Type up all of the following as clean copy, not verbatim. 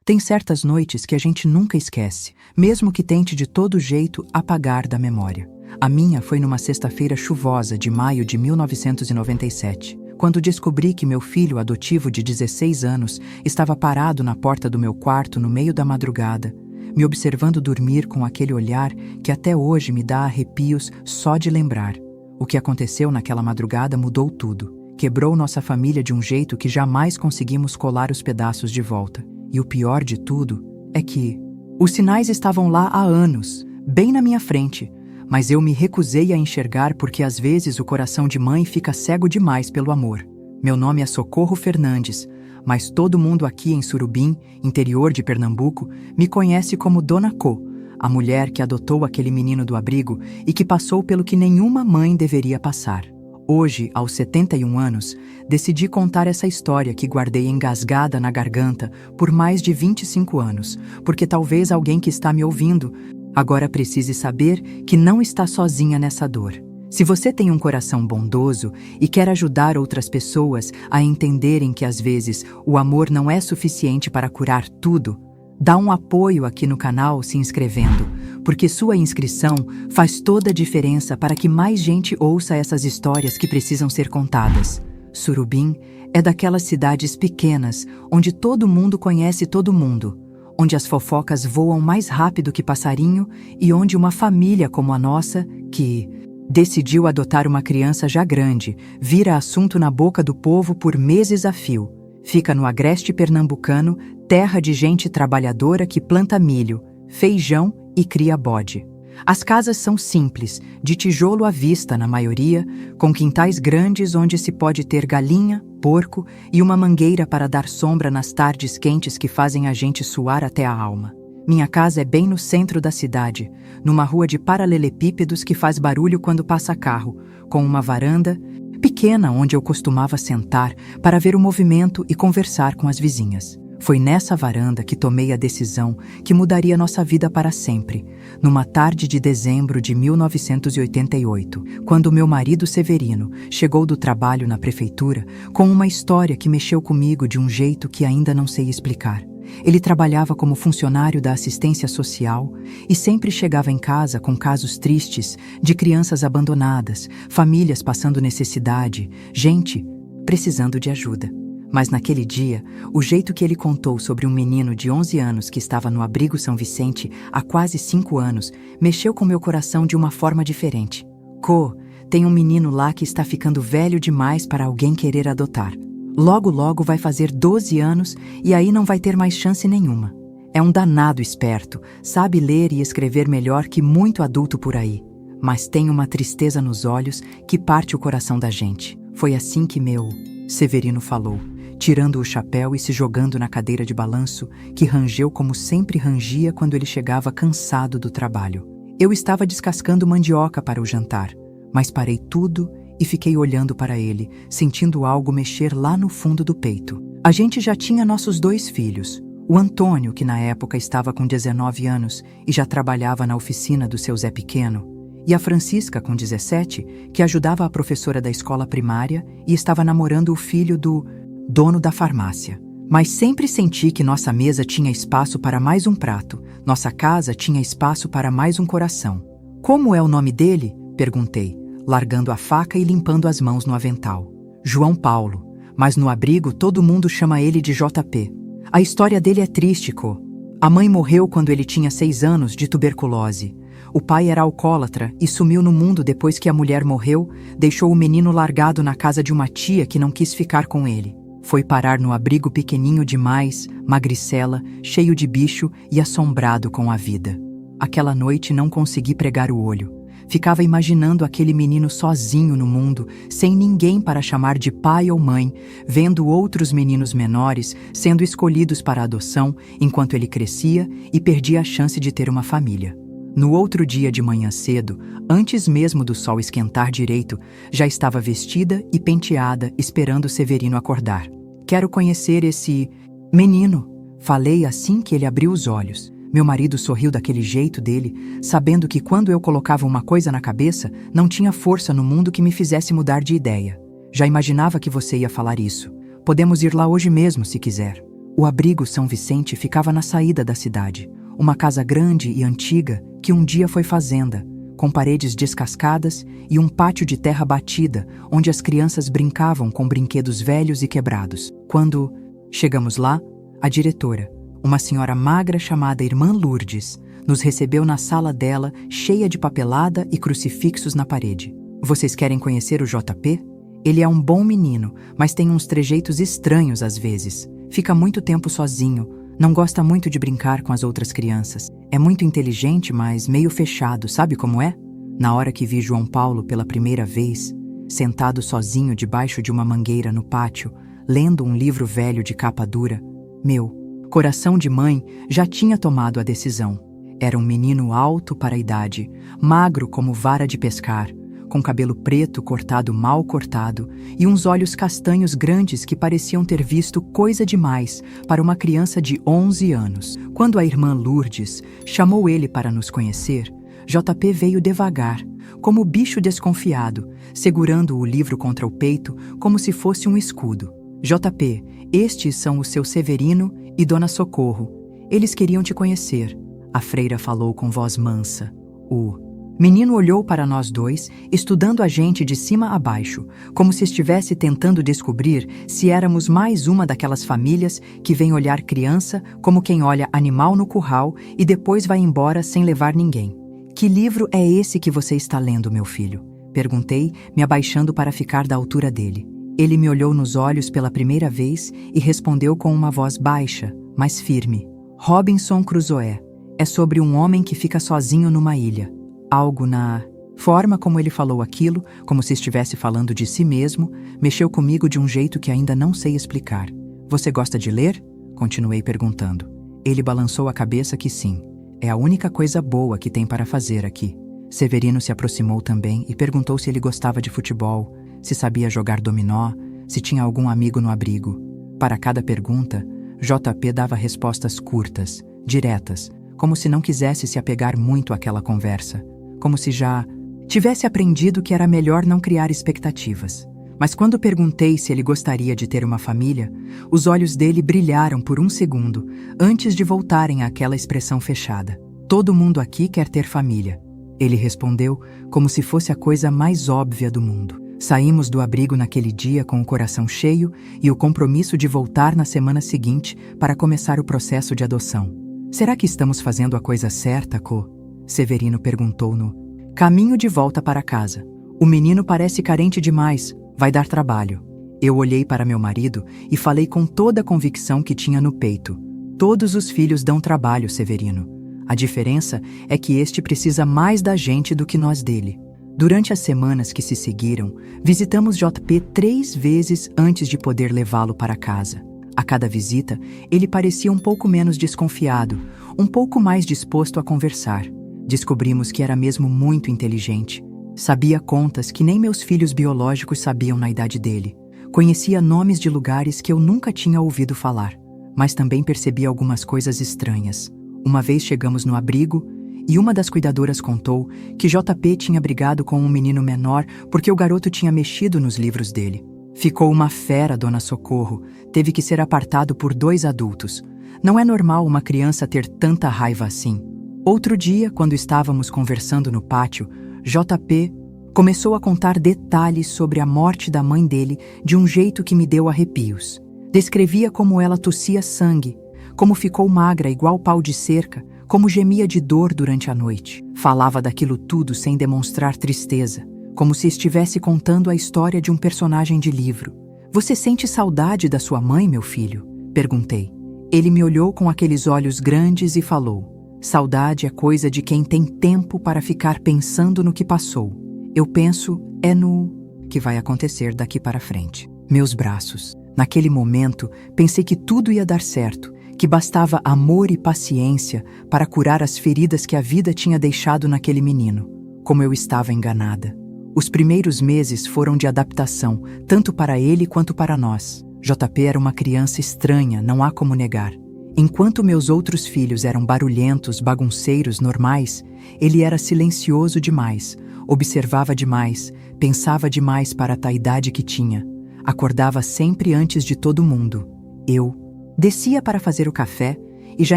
Tem certas noites que a gente nunca esquece, mesmo que tente de todo jeito apagar da memória. A minha foi numa sexta-feira chuvosa de maio de 1997, quando descobri que meu filho adotivo de 16 anos estava parado na porta do meu quarto no meio da madrugada, me observando dormir com aquele olhar que até hoje me dá arrepios só de lembrar. O que aconteceu naquela madrugada mudou tudo. Quebrou nossa família de um jeito que jamais conseguimos colar os pedaços de volta. E o pior de tudo é que os sinais estavam lá há anos, bem na minha frente, mas eu me recusei a enxergar porque às vezes o coração de mãe fica cego demais pelo amor. Meu nome é Socorro Fernandes, mas todo mundo aqui em Surubim, interior de Pernambuco, me conhece como Dona Co, a mulher que adotou aquele menino do abrigo e que passou pelo que nenhuma mãe deveria passar. Hoje, aos 71 anos, decidi contar essa história que guardei engasgada na garganta por mais de 25 anos, porque talvez alguém que está me ouvindo agora precise saber que não está sozinha nessa dor. Se você tem um coração bondoso e quer ajudar outras pessoas a entenderem que às vezes o amor não é suficiente para curar tudo, dá um apoio aqui no canal se inscrevendo, porque sua inscrição faz toda a diferença para que mais gente ouça essas histórias que precisam ser contadas. Surubim é daquelas cidades pequenas onde todo mundo conhece todo mundo, onde as fofocas voam mais rápido que passarinho e onde uma família como a nossa, que decidiu adotar uma criança já grande, vira assunto na boca do povo por meses a fio. Fica no agreste pernambucano, terra de gente trabalhadora que planta milho, feijão e cria bode. As casas são simples, de tijolo à vista na maioria, com quintais grandes onde se pode ter galinha, porco e uma mangueira para dar sombra nas tardes quentes que fazem a gente suar até a alma. Minha casa é bem no centro da cidade, numa rua de paralelepípedos que faz barulho quando passa carro, com uma varanda pequena onde eu costumava sentar para ver o movimento e conversar com as vizinhas. Foi nessa varanda que tomei a decisão que mudaria nossa vida para sempre, numa tarde de dezembro de 1988, quando meu marido Severino chegou do trabalho na prefeitura com uma história que mexeu comigo de um jeito que ainda não sei explicar. Ele trabalhava como funcionário da assistência social e sempre chegava em casa com casos tristes de crianças abandonadas, famílias passando necessidade, gente precisando de ajuda. Mas naquele dia, o jeito que ele contou sobre um menino de 11 anos que estava no abrigo São Vicente há quase 5 anos mexeu com meu coração de uma forma diferente. Co, tem um menino lá que está ficando velho demais para alguém querer adotar. Logo, logo vai fazer 12 anos e aí não vai ter mais chance nenhuma. É um danado esperto, sabe ler e escrever melhor que muito adulto por aí, mas tem uma tristeza nos olhos que parte o coração da gente. Foi assim que meu Severino falou, tirando o chapéu e se jogando na cadeira de balanço, que rangeu como sempre rangia quando ele chegava cansado do trabalho. Eu estava descascando mandioca para o jantar, mas parei tudo e fiquei olhando para ele, sentindo algo mexer lá no fundo do peito. A gente já tinha nossos 2 filhos, o Antônio, que na época estava com 19 anos e já trabalhava na oficina do seu Zé Pequeno, e a Francisca, com 17, que ajudava a professora da escola primária e estava namorando o filho do dono da farmácia. Mas sempre senti que nossa mesa tinha espaço para mais um prato, nossa casa tinha espaço para mais um coração. Como é o nome dele? Perguntei, largando a faca e limpando as mãos no avental. João Paulo, mas no abrigo todo mundo chama ele de JP. A história dele é triste, Co. A mãe morreu quando ele tinha 6 anos de tuberculose. O pai era alcoólatra e sumiu no mundo depois que a mulher morreu, deixou o menino largado na casa de uma tia que não quis ficar com ele. Foi parar no abrigo pequeninho demais, magricela, cheio de bicho e assombrado com a vida. Aquela noite não consegui pregar o olho. Ficava imaginando aquele menino sozinho no mundo, sem ninguém para chamar de pai ou mãe, vendo outros meninos menores sendo escolhidos para adoção enquanto ele crescia e perdia a chance de ter uma família. No outro dia de manhã cedo, antes mesmo do sol esquentar direito, já estava vestida e penteada esperando Severino acordar. Quero conhecer esse menino, falei assim que ele abriu os olhos. Meu marido sorriu daquele jeito dele, sabendo que quando eu colocava uma coisa na cabeça, não tinha força no mundo que me fizesse mudar de ideia. Já imaginava que você ia falar isso. Podemos ir lá hoje mesmo, se quiser. O abrigo São Vicente ficava na saída da cidade, uma casa grande e antiga que um dia foi fazenda, com paredes descascadas e um pátio de terra batida, onde as crianças brincavam com brinquedos velhos e quebrados. Quando chegamos lá, a diretora, uma senhora magra chamada Irmã Lourdes, nos recebeu na sala dela, cheia de papelada e crucifixos na parede. Vocês querem conhecer o JP? Ele é um bom menino, mas tem uns trejeitos estranhos às vezes. Fica muito tempo sozinho, não gosta muito de brincar com as outras crianças. É muito inteligente, mas meio fechado, sabe como é? Na hora que vi João Paulo pela primeira vez, sentado sozinho debaixo de uma mangueira no pátio, lendo um livro velho de capa dura, meu coração de mãe já tinha tomado a decisão. Era um menino alto para a idade, magro como vara de pescar, com cabelo preto cortado mal cortado e uns olhos castanhos grandes que pareciam ter visto coisa demais para uma criança de 11 anos. Quando a irmã Lourdes chamou ele para nos conhecer, JP veio devagar, como bicho desconfiado, segurando o livro contra o peito como se fosse um escudo. JP, estes são o seu Severino e Dona Socorro. Eles queriam te conhecer. A freira falou com voz mansa. O menino olhou para nós dois, estudando a gente de cima a baixo, como se estivesse tentando descobrir se éramos mais uma daquelas famílias que vem olhar criança como quem olha animal no curral e depois vai embora sem levar ninguém. Que livro é esse que você está lendo, meu filho? Perguntei, me abaixando para ficar da altura dele. Ele me olhou nos olhos pela primeira vez e respondeu com uma voz baixa, mas firme. Robinson Crusoe. É sobre um homem que fica sozinho numa ilha. Algo na forma como ele falou aquilo, como se estivesse falando de si mesmo, mexeu comigo de um jeito que ainda não sei explicar. Você gosta de ler? Continuei perguntando. Ele balançou a cabeça que sim. É a única coisa boa que tem para fazer aqui. Severino se aproximou também e perguntou se ele gostava de futebol, se sabia jogar dominó, se tinha algum amigo no abrigo. Para cada pergunta, JP dava respostas curtas, diretas, como se não quisesse se apegar muito àquela conversa, como se já tivesse aprendido que era melhor não criar expectativas. Mas quando perguntei se ele gostaria de ter uma família, os olhos dele brilharam por um segundo, antes de voltarem àquela expressão fechada. Todo mundo aqui quer ter família. Ele respondeu como se fosse a coisa mais óbvia do mundo. Saímos do abrigo naquele dia com o coração cheio e o compromisso de voltar na semana seguinte para começar o processo de adoção. Será que estamos fazendo a coisa certa, Co? Severino perguntou no caminho de volta para casa. O menino parece carente demais, vai dar trabalho. Eu olhei para meu marido e falei com toda a convicção que tinha no peito. Todos os filhos dão trabalho, Severino. A diferença é que este precisa mais da gente do que nós dele. Durante as semanas que se seguiram, visitamos JP 3 vezes antes de poder levá-lo para casa. A cada visita, ele parecia um pouco menos desconfiado, um pouco mais disposto a conversar. Descobrimos que era mesmo muito inteligente. Sabia contas que nem meus filhos biológicos sabiam na idade dele. Conhecia nomes de lugares que eu nunca tinha ouvido falar, mas também percebi algumas coisas estranhas. Uma vez chegamos no abrigo e uma das cuidadoras contou que JP tinha brigado com um menino menor porque o garoto tinha mexido nos livros dele. Ficou uma fera, Dona Socorro. Teve que ser apartado por 2 adultos. Não é normal uma criança ter tanta raiva assim. Outro dia, quando estávamos conversando no pátio, JP começou a contar detalhes sobre a morte da mãe dele de um jeito que me deu arrepios. Descrevia como ela tossia sangue, como ficou magra igual pau de cerca, como gemia de dor durante a noite. Falava daquilo tudo sem demonstrar tristeza, como se estivesse contando a história de um personagem de livro. Você sente saudade da sua mãe, meu filho? Perguntei. Ele me olhou com aqueles olhos grandes e falou: saudade é coisa de quem tem tempo para ficar pensando no que passou. Eu penso é no que vai acontecer daqui para frente. Meus braços. Naquele momento, pensei que tudo ia dar certo, que bastava amor e paciência para curar as feridas que a vida tinha deixado naquele menino. Como eu estava enganada. Os primeiros meses foram de adaptação, tanto para ele quanto para nós. JP era uma criança estranha, não há como negar. Enquanto meus outros filhos eram barulhentos, bagunceiros, normais, ele era silencioso demais, observava demais, pensava demais para a idade que tinha. Acordava sempre antes de todo mundo. Eu Descia para fazer o café e já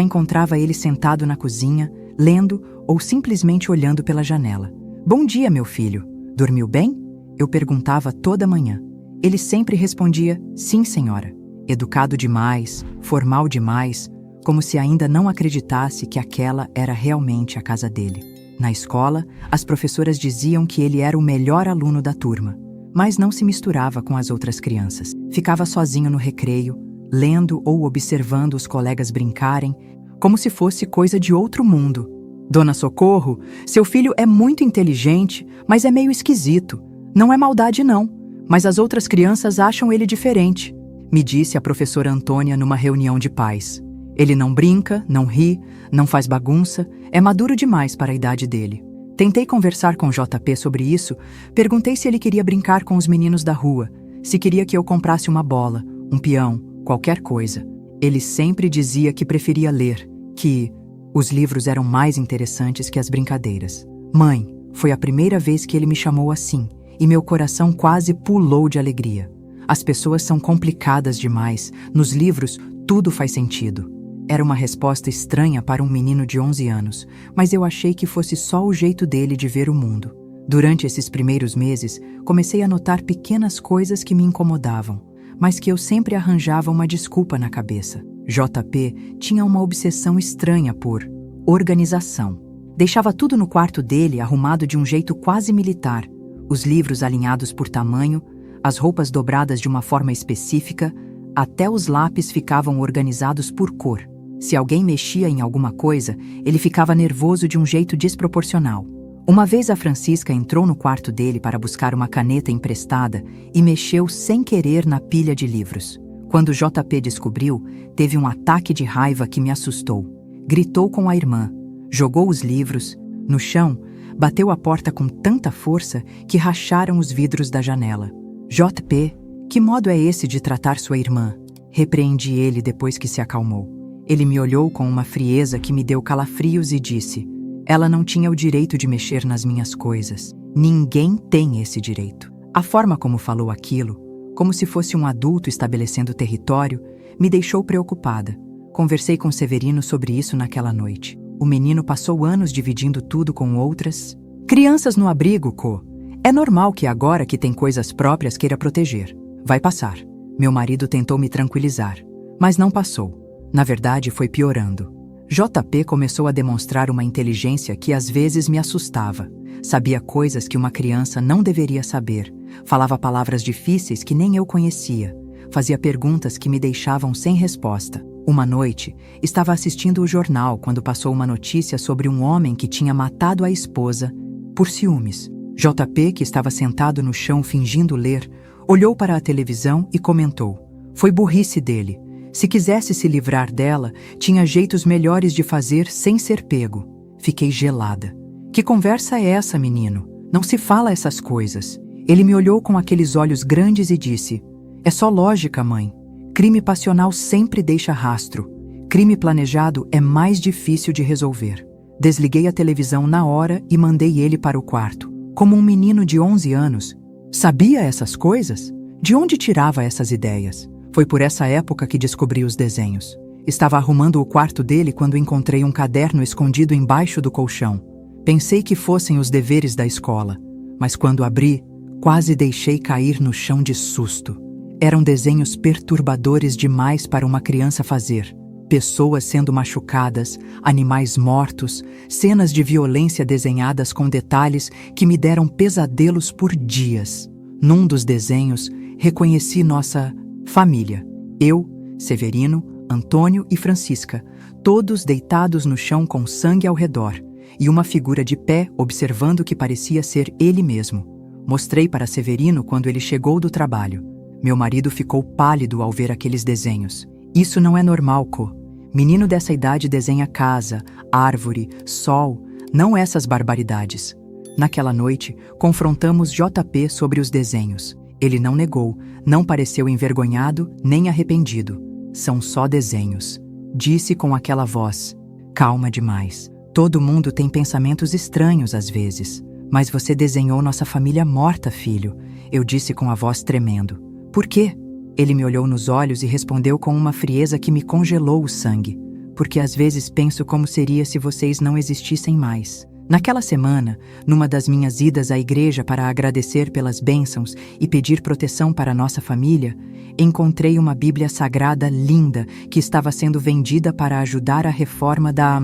encontrava ele sentado na cozinha, lendo ou simplesmente olhando pela janela. "Bom dia, meu filho. Dormiu bem?" Eu perguntava toda manhã. Ele sempre respondia, "Sim, senhora." Educado demais, formal demais, como se ainda não acreditasse que aquela era realmente a casa dele. Na escola, as professoras diziam que ele era o melhor aluno da turma, mas não se misturava com as outras crianças. Ficava sozinho no recreio, lendo ou observando os colegas brincarem, como se fosse coisa de outro mundo. "Dona Socorro, seu filho é muito inteligente, mas é meio esquisito. Não é maldade não, mas as outras crianças acham ele diferente", me disse a professora Antônia numa reunião de pais. "Ele não brinca, não ri, não faz bagunça, é maduro demais para a idade dele." Tentei conversar com JP sobre isso, perguntei se ele queria brincar com os meninos da rua, se queria que eu comprasse uma bola, um peão, qualquer coisa. Ele sempre dizia que preferia ler, que os livros eram mais interessantes que as brincadeiras. "Mãe", foi a primeira vez que ele me chamou assim, e meu coração quase pulou de alegria. "As pessoas são complicadas demais, nos livros tudo faz sentido." Era uma resposta estranha para um menino de 11 anos, mas eu achei que fosse só o jeito dele de ver o mundo. Durante esses primeiros meses, comecei a notar pequenas coisas que me incomodavam, mas que eu sempre arranjava uma desculpa na cabeça. JP tinha uma obsessão estranha por organização. Deixava tudo no quarto dele arrumado de um jeito quase militar, os livros alinhados por tamanho, as roupas dobradas de uma forma específica, até os lápis ficavam organizados por cor. Se alguém mexia em alguma coisa, ele ficava nervoso de um jeito desproporcional. Uma vez a Francisca entrou no quarto dele para buscar uma caneta emprestada e mexeu sem querer na pilha de livros. Quando JP descobriu, teve um ataque de raiva que me assustou. Gritou com a irmã, jogou os livros no chão, bateu a porta com tanta força que racharam os vidros da janela. "JP, que modo é esse de tratar sua irmã?" Repreendi ele depois que se acalmou. Ele me olhou com uma frieza que me deu calafrios e disse, "Ela não tinha o direito de mexer nas minhas coisas. Ninguém tem esse direito." A forma como falou aquilo, como se fosse um adulto estabelecendo território, me deixou preocupada. Conversei com Severino sobre isso naquela noite. O menino passou anos dividindo tudo com outras crianças no abrigo, Co. É normal que agora que tem coisas próprias queira proteger. Vai passar. Meu marido tentou me tranquilizar, mas não passou. Na verdade, foi piorando. JP começou a demonstrar uma inteligência que às vezes me assustava. Sabia coisas que uma criança não deveria saber. Falava palavras difíceis que nem eu conhecia. Fazia perguntas que me deixavam sem resposta. Uma noite, estava assistindo o jornal quando passou uma notícia sobre um homem que tinha matado a esposa por ciúmes. JP, que estava sentado no chão fingindo ler, olhou para a televisão e comentou, "Foi burrice dele. Se quisesse se livrar dela, tinha jeitos melhores de fazer sem ser pego." Fiquei gelada. "Que conversa é essa, menino? Não se fala essas coisas." Ele me olhou com aqueles olhos grandes e disse, "É só lógica, mãe. Crime passional sempre deixa rastro. Crime planejado é mais difícil de resolver." Desliguei a televisão na hora e mandei ele para o quarto. Como um menino de 11 anos. Sabia essas coisas? De onde tirava essas ideias? Foi por essa época que descobri os desenhos. Estava arrumando o quarto dele quando encontrei um caderno escondido embaixo do colchão. Pensei que fossem os deveres da escola, mas quando abri, quase deixei cair no chão de susto. Eram desenhos perturbadores demais para uma criança fazer. Pessoas sendo machucadas, animais mortos, cenas de violência desenhadas com detalhes que me deram pesadelos por dias. Num dos desenhos, reconheci nossa família. Eu, Severino, Antônio e Francisca, todos deitados no chão com sangue ao redor, e uma figura de pé observando que parecia ser ele mesmo. Mostrei para Severino quando ele chegou do trabalho. Meu marido ficou pálido ao ver aqueles desenhos. "Isso não é normal, Co. Menino dessa idade desenha casa, árvore, sol, não essas barbaridades." Naquela noite, confrontamos JP sobre os desenhos. Ele não negou, não pareceu envergonhado nem arrependido. "São só desenhos", disse com aquela voz. "Calma demais. Todo mundo tem pensamentos estranhos às vezes. Mas você desenhou nossa família morta, filho", eu disse com a voz tremendo. "Por quê?" Ele me olhou nos olhos e respondeu com uma frieza que me congelou o sangue, porque às vezes penso como seria se vocês não existissem mais. Naquela semana, numa das minhas idas à igreja para agradecer pelas bênçãos e pedir proteção para nossa família, encontrei uma Bíblia Sagrada linda que estava sendo vendida para ajudar a reforma da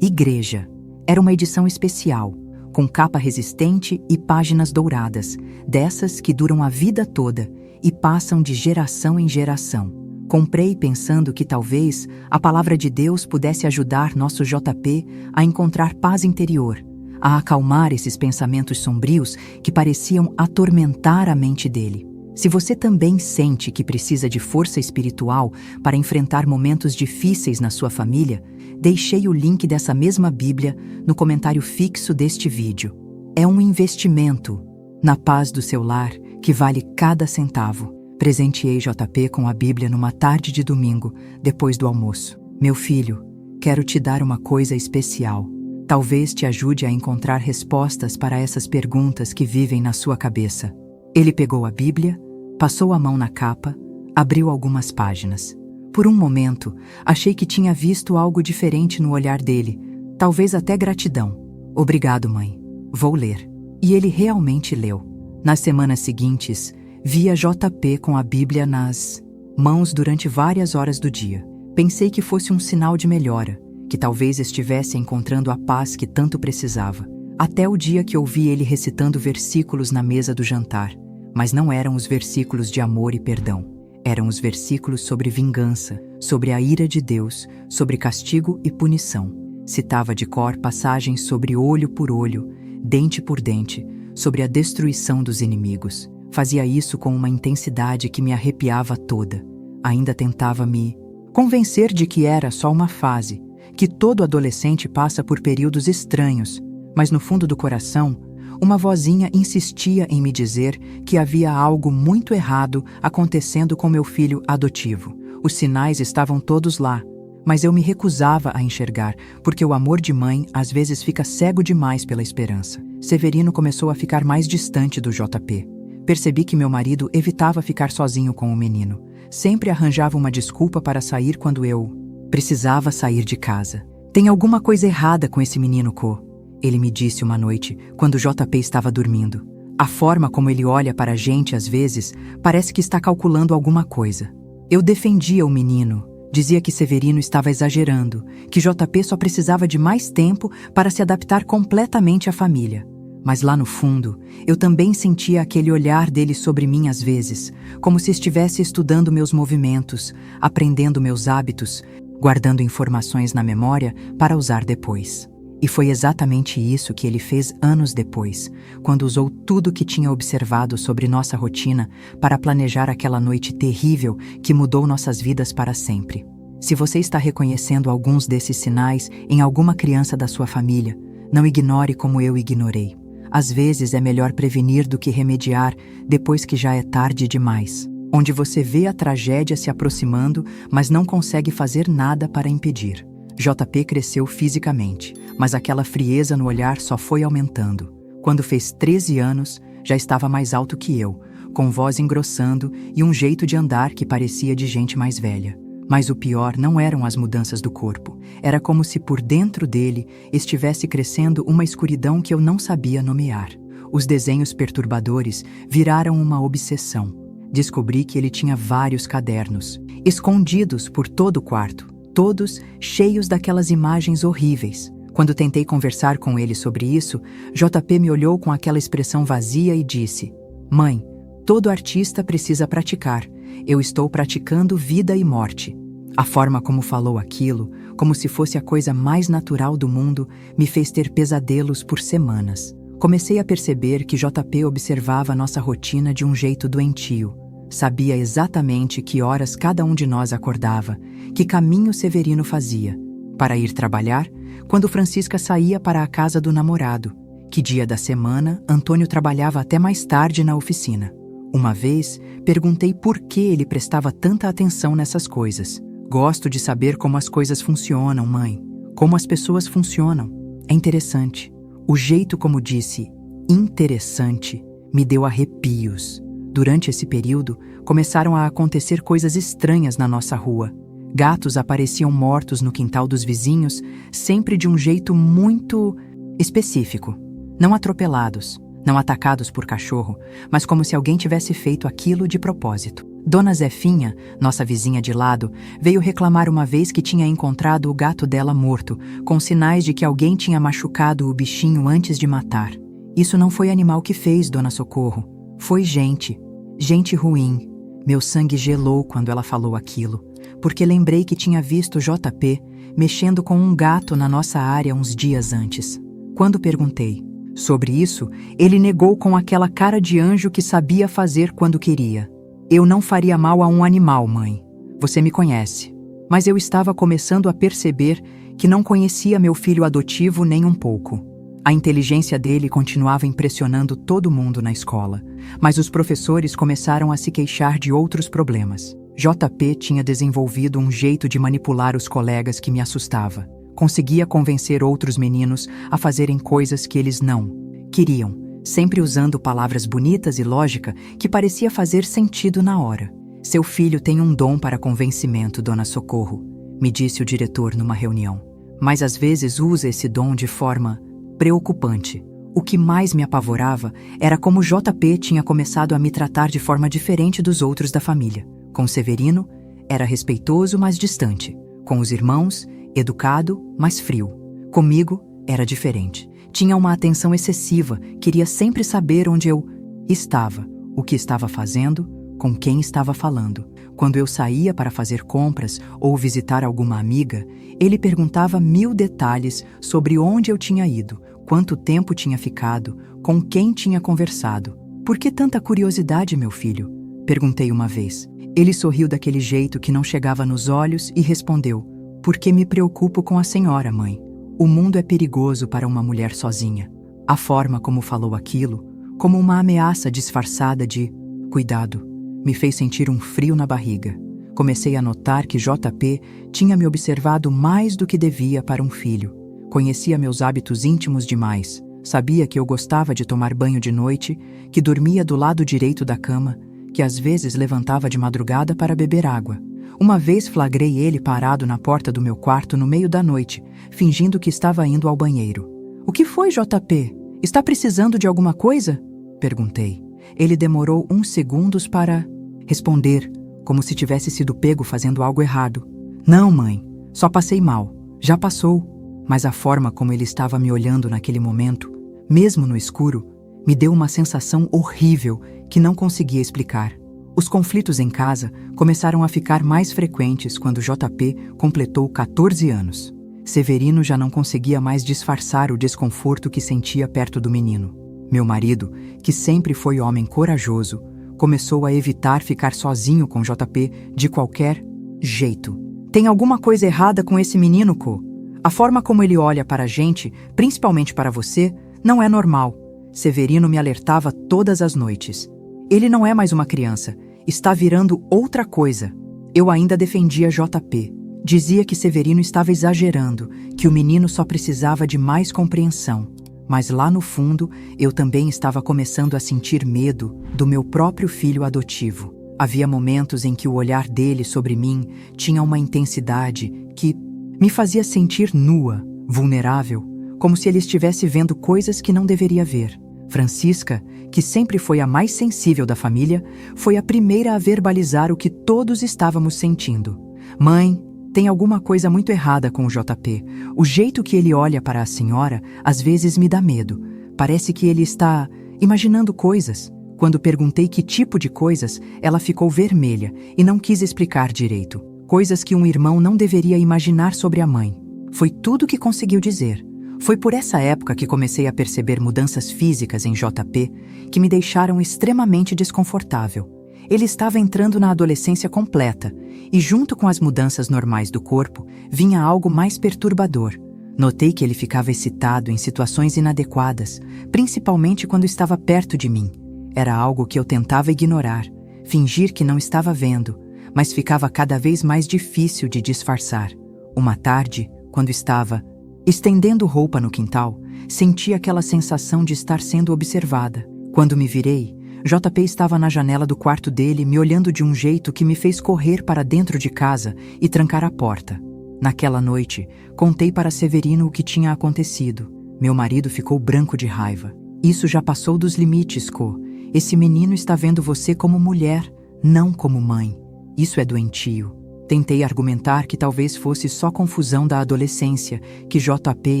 igreja. Era uma edição especial, com capa resistente e páginas douradas, dessas que duram a vida toda e passam de geração em geração. Comprei pensando que talvez a palavra de Deus pudesse ajudar nosso JP a encontrar paz interior, a acalmar esses pensamentos sombrios que pareciam atormentar a mente dele. Se você também sente que precisa de força espiritual para enfrentar momentos difíceis na sua família, deixei o link dessa mesma Bíblia no comentário fixo deste vídeo. É um investimento na paz do seu lar que vale cada centavo. Presenteei JP com a Bíblia numa tarde de domingo, depois do almoço. Meu filho, quero te dar uma coisa especial. Talvez te ajude a encontrar respostas para essas perguntas que vivem na sua cabeça. Ele pegou a Bíblia, passou a mão na capa, abriu algumas páginas. Por um momento, achei que tinha visto algo diferente no olhar dele, talvez até gratidão. Obrigado, mãe. Vou ler. E ele realmente leu. Nas semanas seguintes, via JP com a Bíblia nas mãos durante várias horas do dia. Pensei que fosse um sinal de melhora, que talvez estivesse encontrando a paz que tanto precisava. Até o dia que ouvi ele recitando versículos na mesa do jantar. Mas não eram os versículos de amor e perdão. Eram os versículos sobre vingança, sobre a ira de Deus, sobre castigo e punição. Citava de cor passagens sobre olho por olho, dente por dente, sobre a destruição dos inimigos. Fazia isso com uma intensidade que me arrepiava toda. Ainda tentava me convencer de que era só uma fase, que todo adolescente passa por períodos estranhos, mas no fundo do coração, uma vozinha insistia em me dizer que havia algo muito errado acontecendo com meu filho adotivo. Os sinais estavam todos lá, mas eu me recusava a enxergar, porque o amor de mãe às vezes fica cego demais pela esperança. Severino começou a ficar mais distante do JP. Percebi que meu marido evitava ficar sozinho com o menino. Sempre arranjava uma desculpa para sair quando eu precisava sair de casa. Tem alguma coisa errada com esse menino, Co. Ele me disse uma noite, quando o JP estava dormindo. A forma como ele olha para a gente às vezes parece que está calculando alguma coisa. Eu defendia o menino. Dizia que Severino estava exagerando, que JP só precisava de mais tempo para se adaptar completamente à família. Mas lá no fundo, eu também sentia aquele olhar dele sobre mim às vezes, como se estivesse estudando meus movimentos, aprendendo meus hábitos, guardando informações na memória para usar depois. E foi exatamente isso que ele fez anos depois, quando usou tudo que tinha observado sobre nossa rotina para planejar aquela noite terrível que mudou nossas vidas para sempre. Se você está reconhecendo alguns desses sinais em alguma criança da sua família, não ignore como eu ignorei. Às vezes é melhor prevenir do que remediar depois que já é tarde demais, onde você vê a tragédia se aproximando, mas não consegue fazer nada para impedir. JP cresceu fisicamente, mas aquela frieza no olhar só foi aumentando. Quando fez 13 anos, já estava mais alto que eu, com voz engrossando e um jeito de andar que parecia de gente mais velha. Mas o pior não eram as mudanças do corpo. Era como se por dentro dele estivesse crescendo uma escuridão que eu não sabia nomear. Os desenhos perturbadores viraram uma obsessão. Descobri que ele tinha vários cadernos, escondidos por todo o quarto, todos cheios daquelas imagens horríveis. Quando tentei conversar com ele sobre isso, JP me olhou com aquela expressão vazia e disse: "Mãe, todo artista precisa praticar. Eu estou praticando vida e morte." A forma como falou aquilo, como se fosse a coisa mais natural do mundo, me fez ter pesadelos por semanas. Comecei a perceber que JP observava nossa rotina de um jeito doentio. Sabia exatamente que horas cada um de nós acordava, que caminho Severino fazia. Para ir trabalhar, quando Francisca saía para a casa do namorado. Que dia da semana Antônio trabalhava até mais tarde na oficina. Uma vez, perguntei por que ele prestava tanta atenção nessas coisas. "Gosto de saber como as coisas funcionam, mãe. Como as pessoas funcionam. É interessante." O jeito como disse "interessante" me deu arrepios. Durante esse período, começaram a acontecer coisas estranhas na nossa rua. Gatos apareciam mortos no quintal dos vizinhos, sempre de um jeito muito específico. Não atropelados, não atacados por cachorro, mas como se alguém tivesse feito aquilo de propósito. Dona Zefinha, nossa vizinha de lado, veio reclamar uma vez que tinha encontrado o gato dela morto, com sinais de que alguém tinha machucado o bichinho antes de matar. Isso não foi animal que fez, Dona Socorro. Foi gente. Gente ruim. Meu sangue gelou quando ela falou aquilo, porque lembrei que tinha visto JP mexendo com um gato na nossa área uns dias antes. Quando perguntei sobre isso, ele negou com aquela cara de anjo que sabia fazer quando queria. Eu não faria mal a um animal, mãe. Você me conhece. Mas eu estava começando a perceber que não conhecia meu filho adotivo nem um pouco. A inteligência dele continuava impressionando todo mundo na escola, mas os professores começaram a se queixar de outros problemas. JP tinha desenvolvido um jeito de manipular os colegas que me assustava. Conseguia convencer outros meninos a fazerem coisas que eles não queriam, sempre usando palavras bonitas e lógica que parecia fazer sentido na hora. Seu filho tem um dom para convencimento, Dona Socorro, me disse o diretor numa reunião. Mas às vezes usa esse dom de forma preocupante. O que mais me apavorava era como JP tinha começado a me tratar de forma diferente dos outros da família. Com Severino, era respeitoso, mas distante. Com os irmãos, educado, mas frio. Comigo, era diferente. Tinha uma atenção excessiva, queria sempre saber onde eu estava, o que estava fazendo, com quem estava falando. Quando eu saía para fazer compras ou visitar alguma amiga, ele perguntava 1000 detalhes sobre onde eu tinha ido, quanto tempo tinha ficado, com quem tinha conversado. Por que tanta curiosidade, meu filho? Perguntei uma vez. Ele sorriu daquele jeito que não chegava nos olhos e respondeu: porque me preocupo com a senhora, mãe. O mundo é perigoso para uma mulher sozinha. A forma como falou aquilo, como uma ameaça disfarçada de cuidado, me fez sentir um frio na barriga. Comecei a notar que JP tinha me observado mais do que devia para um filho. Conhecia meus hábitos íntimos demais. Sabia que eu gostava de tomar banho de noite, que dormia do lado direito da cama, que às vezes levantava de madrugada para beber água. Uma vez flagrei ele parado na porta do meu quarto no meio da noite, fingindo que estava indo ao banheiro. "O que foi, JP? Está precisando de alguma coisa?" perguntei. Ele demorou uns segundos para responder, como se tivesse sido pego fazendo algo errado. "Não, mãe, só passei mal. Já passou." Mas a forma como ele estava me olhando naquele momento, mesmo no escuro, me deu uma sensação horrível que não conseguia explicar. Os conflitos em casa começaram a ficar mais frequentes quando JP completou 14 anos. Severino já não conseguia mais disfarçar o desconforto que sentia perto do menino. Meu marido, que sempre foi homem corajoso, começou a evitar ficar sozinho com JP de qualquer jeito. "Tem alguma coisa errada com esse menino, Co? A forma como ele olha para a gente, principalmente para você, não é normal." Severino me alertava todas as noites. "Ele não é mais uma criança, está virando outra coisa." Eu ainda defendia JP. Dizia que Severino estava exagerando, que o menino só precisava de mais compreensão. Mas lá no fundo, eu também estava começando a sentir medo do meu próprio filho adotivo. Havia momentos em que o olhar dele sobre mim tinha uma intensidade que me fazia sentir nua, vulnerável, como se ele estivesse vendo coisas que não deveria ver. Francisca, que sempre foi a mais sensível da família, foi a primeira a verbalizar o que todos estávamos sentindo. "Mãe, tem alguma coisa muito errada com o JP. O jeito que ele olha para a senhora às vezes me dá medo. Parece que ele está imaginando coisas." Quando perguntei que tipo de coisas, ela ficou vermelha e não quis explicar direito. Coisas que um irmão não deveria imaginar sobre a mãe. Foi tudo que conseguiu dizer. Foi por essa época que comecei a perceber mudanças físicas em JP que me deixaram extremamente desconfortável. Ele estava entrando na adolescência completa, e junto com as mudanças normais do corpo, vinha algo mais perturbador. Notei que ele ficava excitado em situações inadequadas, principalmente quando estava perto de mim. Era algo que eu tentava ignorar, fingir que não estava vendo, mas ficava cada vez mais difícil de disfarçar. Uma tarde, quando estava estendendo roupa no quintal, senti aquela sensação de estar sendo observada. Quando me virei, JP estava na janela do quarto dele, me olhando de um jeito que me fez correr para dentro de casa e trancar a porta. Naquela noite, contei para Severino o que tinha acontecido. Meu marido ficou branco de raiva. Isso já passou dos limites, Co. Esse menino está vendo você como mulher, não como mãe. Isso é doentio. Tentei argumentar que talvez fosse só confusão da adolescência, que JP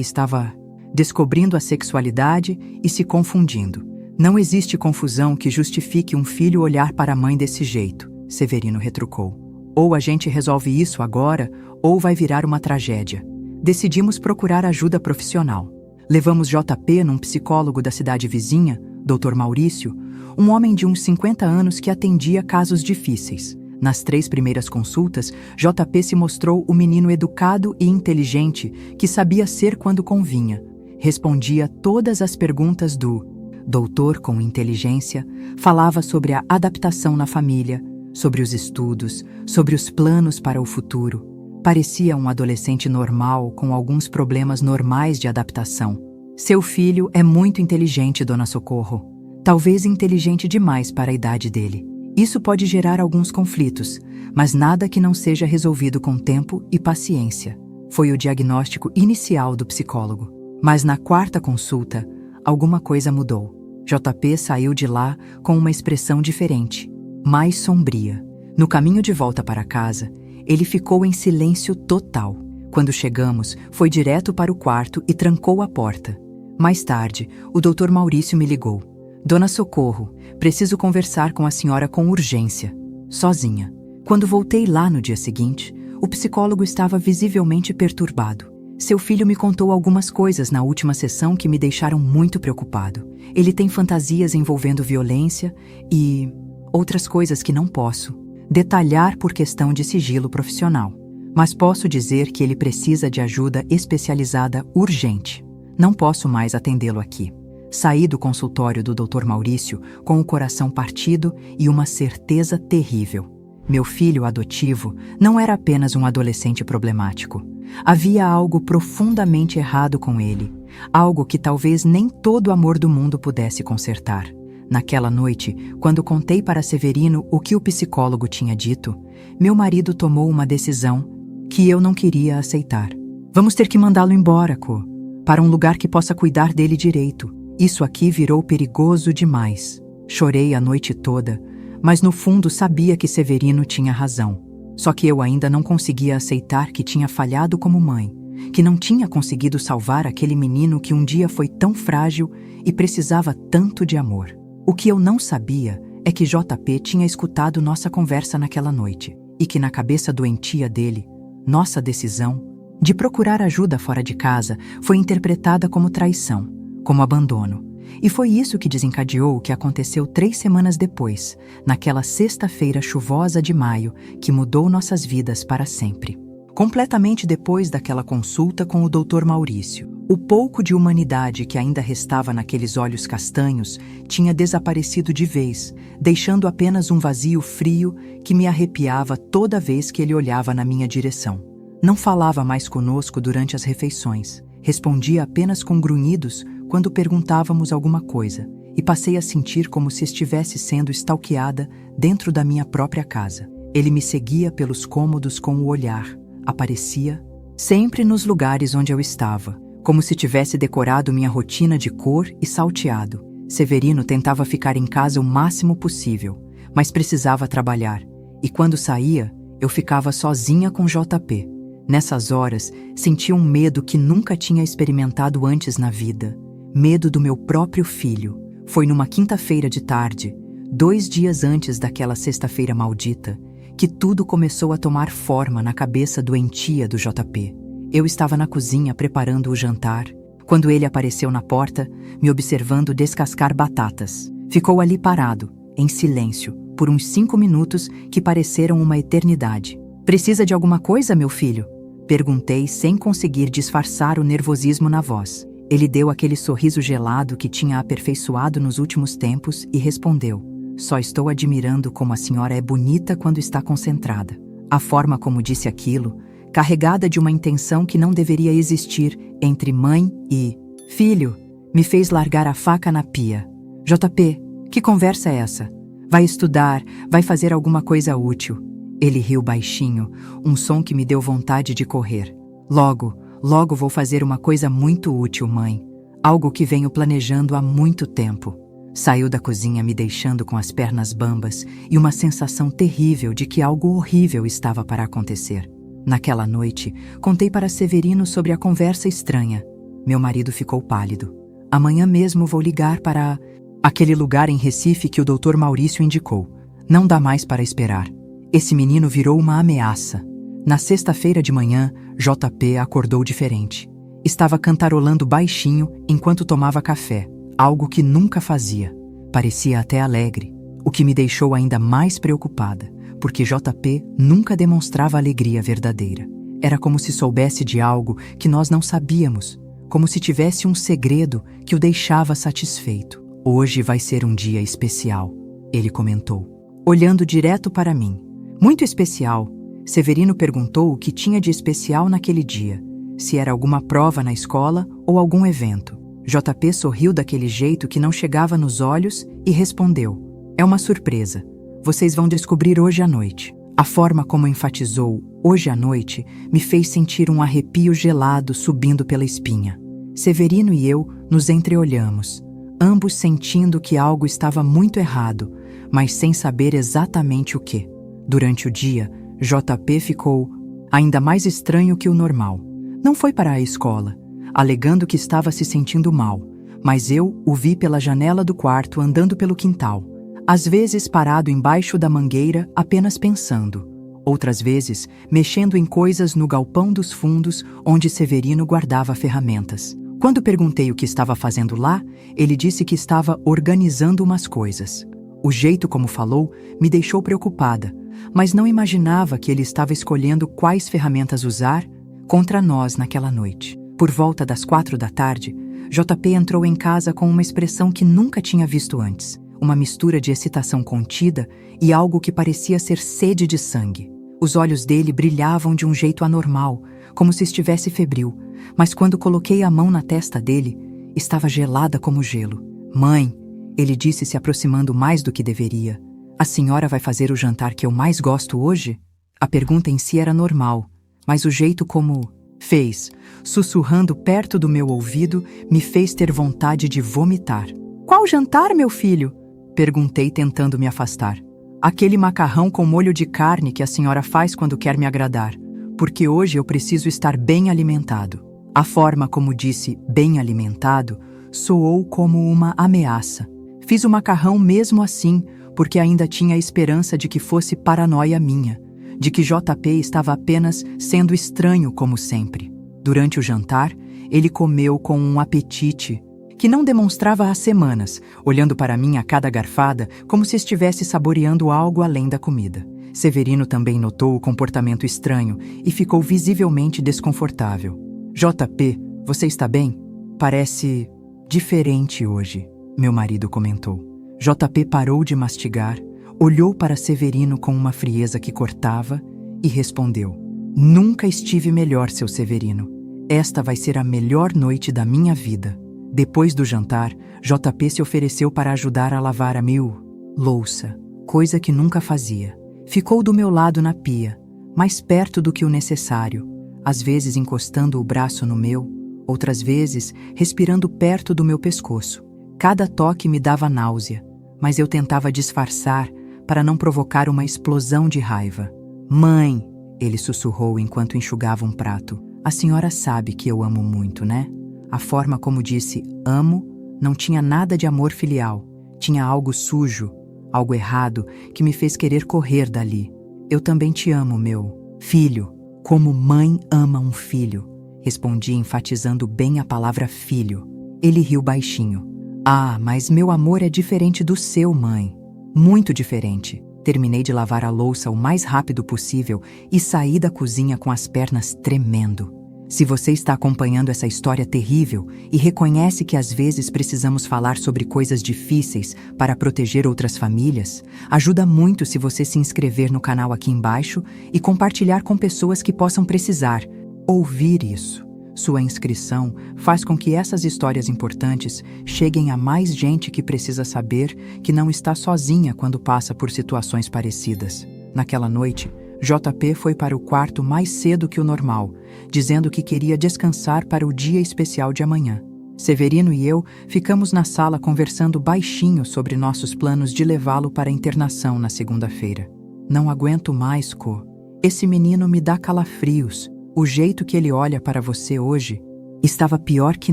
estava descobrindo a sexualidade e se confundindo. Não existe confusão que justifique um filho olhar para a mãe desse jeito, Severino retrucou. Ou a gente resolve isso agora, ou vai virar uma tragédia. Decidimos procurar ajuda profissional. Levamos JP num psicólogo da cidade vizinha, Dr. Maurício, um homem de uns 50 anos que atendia casos difíceis. Nas 3 primeiras consultas, JP se mostrou o menino educado e inteligente que sabia ser quando convinha. Respondia todas as perguntas do doutor com inteligência, falava sobre a adaptação na família, sobre os estudos, sobre os planos para o futuro. Parecia um adolescente normal com alguns problemas normais de adaptação. Seu filho é muito inteligente, Dona Socorro. Talvez inteligente demais para a idade dele. Isso pode gerar alguns conflitos, mas nada que não seja resolvido com tempo e paciência. Foi o diagnóstico inicial do psicólogo. Mas na 4ª consulta, alguma coisa mudou. JP saiu de lá com uma expressão diferente, mais sombria. No caminho de volta para casa, ele ficou em silêncio total. Quando chegamos, foi direto para o quarto e trancou a porta. Mais tarde, o Dr. Maurício me ligou. Dona Socorro, preciso conversar com a senhora com urgência. Sozinha. Quando voltei lá no dia seguinte, o psicólogo estava visivelmente perturbado. Seu filho me contou algumas coisas na última sessão que me deixaram muito preocupado. Ele tem fantasias envolvendo violência e outras coisas que não posso detalhar por questão de sigilo profissional. Mas posso dizer que ele precisa de ajuda especializada urgente. Não posso mais atendê-lo aqui. Saí do consultório do Dr. Maurício com o coração partido e uma certeza terrível. Meu filho adotivo não era apenas um adolescente problemático. Havia algo profundamente errado com ele, algo que talvez nem todo amor do mundo pudesse consertar. Naquela noite, quando contei para Severino o que o psicólogo tinha dito, meu marido tomou uma decisão que eu não queria aceitar. Vamos ter que mandá-lo embora, Co, para um lugar que possa cuidar dele direito. Isso aqui virou perigoso demais. Chorei a noite toda, mas no fundo sabia que Severino tinha razão. Só que eu ainda não conseguia aceitar que tinha falhado como mãe, que não tinha conseguido salvar aquele menino que um dia foi tão frágil e precisava tanto de amor. O que eu não sabia é que JP tinha escutado nossa conversa naquela noite e que na cabeça doentia dele, nossa decisão de procurar ajuda fora de casa foi interpretada como traição, como abandono. E foi isso que desencadeou o que aconteceu 3 semanas depois, naquela sexta-feira chuvosa de maio que mudou nossas vidas para sempre. Completamente depois daquela consulta com o Dr. Maurício, o pouco de humanidade que ainda restava naqueles olhos castanhos tinha desaparecido de vez, deixando apenas um vazio frio que me arrepiava toda vez que ele olhava na minha direção. Não falava mais conosco durante as refeições, respondia apenas com grunhidos quando perguntávamos alguma coisa, e passei a sentir como se estivesse sendo stalkeada dentro da minha própria casa. Ele me seguia pelos cômodos com o olhar, aparecia sempre nos lugares onde eu estava, como se tivesse decorado minha rotina de cor e salteado. Severino tentava ficar em casa o máximo possível, mas precisava trabalhar, e quando saía, eu ficava sozinha com JP. Nessas horas, sentia um medo que nunca tinha experimentado antes na vida. Medo do meu próprio filho. Foi numa quinta-feira de tarde, 2 dias antes daquela sexta-feira maldita, que tudo começou a tomar forma na cabeça doentia do JP. Eu estava na cozinha preparando o jantar, quando ele apareceu na porta, me observando descascar batatas. Ficou ali parado, em silêncio, por uns 5 minutos que pareceram uma eternidade. "Precisa de alguma coisa, meu filho?" Perguntei sem conseguir disfarçar o nervosismo na voz. Ele deu aquele sorriso gelado que tinha aperfeiçoado nos últimos tempos e respondeu: "Só estou admirando como a senhora é bonita quando está concentrada." A forma como disse aquilo, carregada de uma intenção que não deveria existir entre mãe e filho, me fez largar a faca na pia. "JP, Que conversa é essa? Vai estudar, vai fazer alguma coisa útil. Ele riu baixinho, um som que me deu vontade de correr. Logo vou fazer uma coisa muito útil, mãe. Algo que venho planejando há muito tempo. Saiu da cozinha me deixando com as pernas bambas e uma sensação terrível de que algo horrível estava para acontecer. Naquela noite, contei para Severino sobre a conversa estranha. Meu marido ficou pálido. Amanhã mesmo vou ligar para aquele lugar em Recife que o Dr. Maurício indicou. Não dá mais para esperar. Esse menino virou uma ameaça. Na sexta-feira de manhã, JP acordou diferente. Estava cantarolando baixinho enquanto tomava café, algo que nunca fazia. Parecia até alegre, o que me deixou ainda mais preocupada, porque JP nunca demonstrava alegria verdadeira. Era como se soubesse de algo que nós não sabíamos, como se tivesse um segredo que o deixava satisfeito. Hoje vai ser um dia especial, ele comentou, olhando direto para mim. Muito especial. Severino perguntou o que tinha de especial naquele dia, se era alguma prova na escola ou algum evento. JP sorriu daquele jeito que não chegava nos olhos e respondeu: é uma surpresa. Vocês vão descobrir hoje à noite. A forma como enfatizou hoje à noite me fez sentir um arrepio gelado subindo pela espinha. Severino e eu nos entreolhamos, ambos sentindo que algo estava muito errado, mas sem saber exatamente o que. Durante o dia, JP ficou ainda mais estranho que o normal. Não foi para a escola, alegando que estava se sentindo mal, mas eu o vi pela janela do quarto andando pelo quintal, às vezes parado embaixo da mangueira apenas pensando, outras vezes mexendo em coisas no galpão dos fundos onde Severino guardava ferramentas. Quando perguntei o que estava fazendo lá, ele disse que estava organizando umas coisas. O jeito como falou me deixou preocupada, mas não imaginava que ele estava escolhendo quais ferramentas usar contra nós naquela noite. Por volta das 4 da tarde, JP entrou em casa com uma expressão que nunca tinha visto antes, uma mistura de excitação contida e algo que parecia ser sede de sangue. Os olhos dele brilhavam de um jeito anormal, como se estivesse febril, mas quando coloquei a mão na testa dele, estava gelada como gelo. Mãe, ele disse se aproximando mais do que deveria, a senhora vai fazer o jantar que eu mais gosto hoje? A pergunta em si era normal, mas o jeito como fez, sussurrando perto do meu ouvido, me fez ter vontade de vomitar. Qual jantar, meu filho? Perguntei tentando me afastar. Aquele macarrão com molho de carne que a senhora faz quando quer me agradar, porque hoje eu preciso estar bem alimentado. A forma como disse bem alimentado soou como uma ameaça. Fiz o macarrão mesmo assim, porque ainda tinha a esperança de que fosse paranoia minha, de que JP estava apenas sendo estranho como sempre. Durante o jantar, ele comeu com um apetite que não demonstrava há semanas, olhando para mim a cada garfada como se estivesse saboreando algo além da comida. Severino também notou o comportamento estranho e ficou visivelmente desconfortável. JP, você está bem? Parece diferente hoje, meu marido comentou. JP parou de mastigar, olhou para Severino com uma frieza que cortava e respondeu: nunca estive melhor, seu Severino. Esta vai ser a melhor noite da minha vida. Depois do jantar, JP se ofereceu para ajudar a lavar a minha louça, coisa que nunca fazia. Ficou do meu lado na pia, mais perto do que o necessário, às vezes encostando o braço no meu, outras vezes respirando perto do meu pescoço. Cada toque me dava náusea, mas eu tentava disfarçar para não provocar uma explosão de raiva. Mãe, ele sussurrou enquanto enxugava um prato. A senhora sabe que eu amo muito, né? A forma como disse amo não tinha nada de amor filial. Tinha algo sujo, algo errado que me fez querer correr dali. Eu também te amo, meu filho, como mãe ama um filho, respondi enfatizando bem a palavra filho. Ele riu baixinho. Ah, mas meu amor é diferente do seu, mãe. Muito diferente. Terminei de lavar a louça o mais rápido possível e saí da cozinha com as pernas tremendo. Se você está acompanhando essa história terrível e reconhece que às vezes precisamos falar sobre coisas difíceis para proteger outras famílias, ajuda muito se você se inscrever no canal aqui embaixo e compartilhar com pessoas que possam precisar ouvir isso. Sua inscrição faz com que essas histórias importantes cheguem a mais gente que precisa saber que não está sozinha quando passa por situações parecidas. Naquela noite, JP foi para o quarto mais cedo que o normal, dizendo que queria descansar para o dia especial de amanhã. Severino e eu ficamos na sala conversando baixinho sobre nossos planos de levá-lo para a internação na segunda-feira. Não aguento mais, Co. Esse menino me dá calafrios. O jeito que ele olha para você hoje estava pior que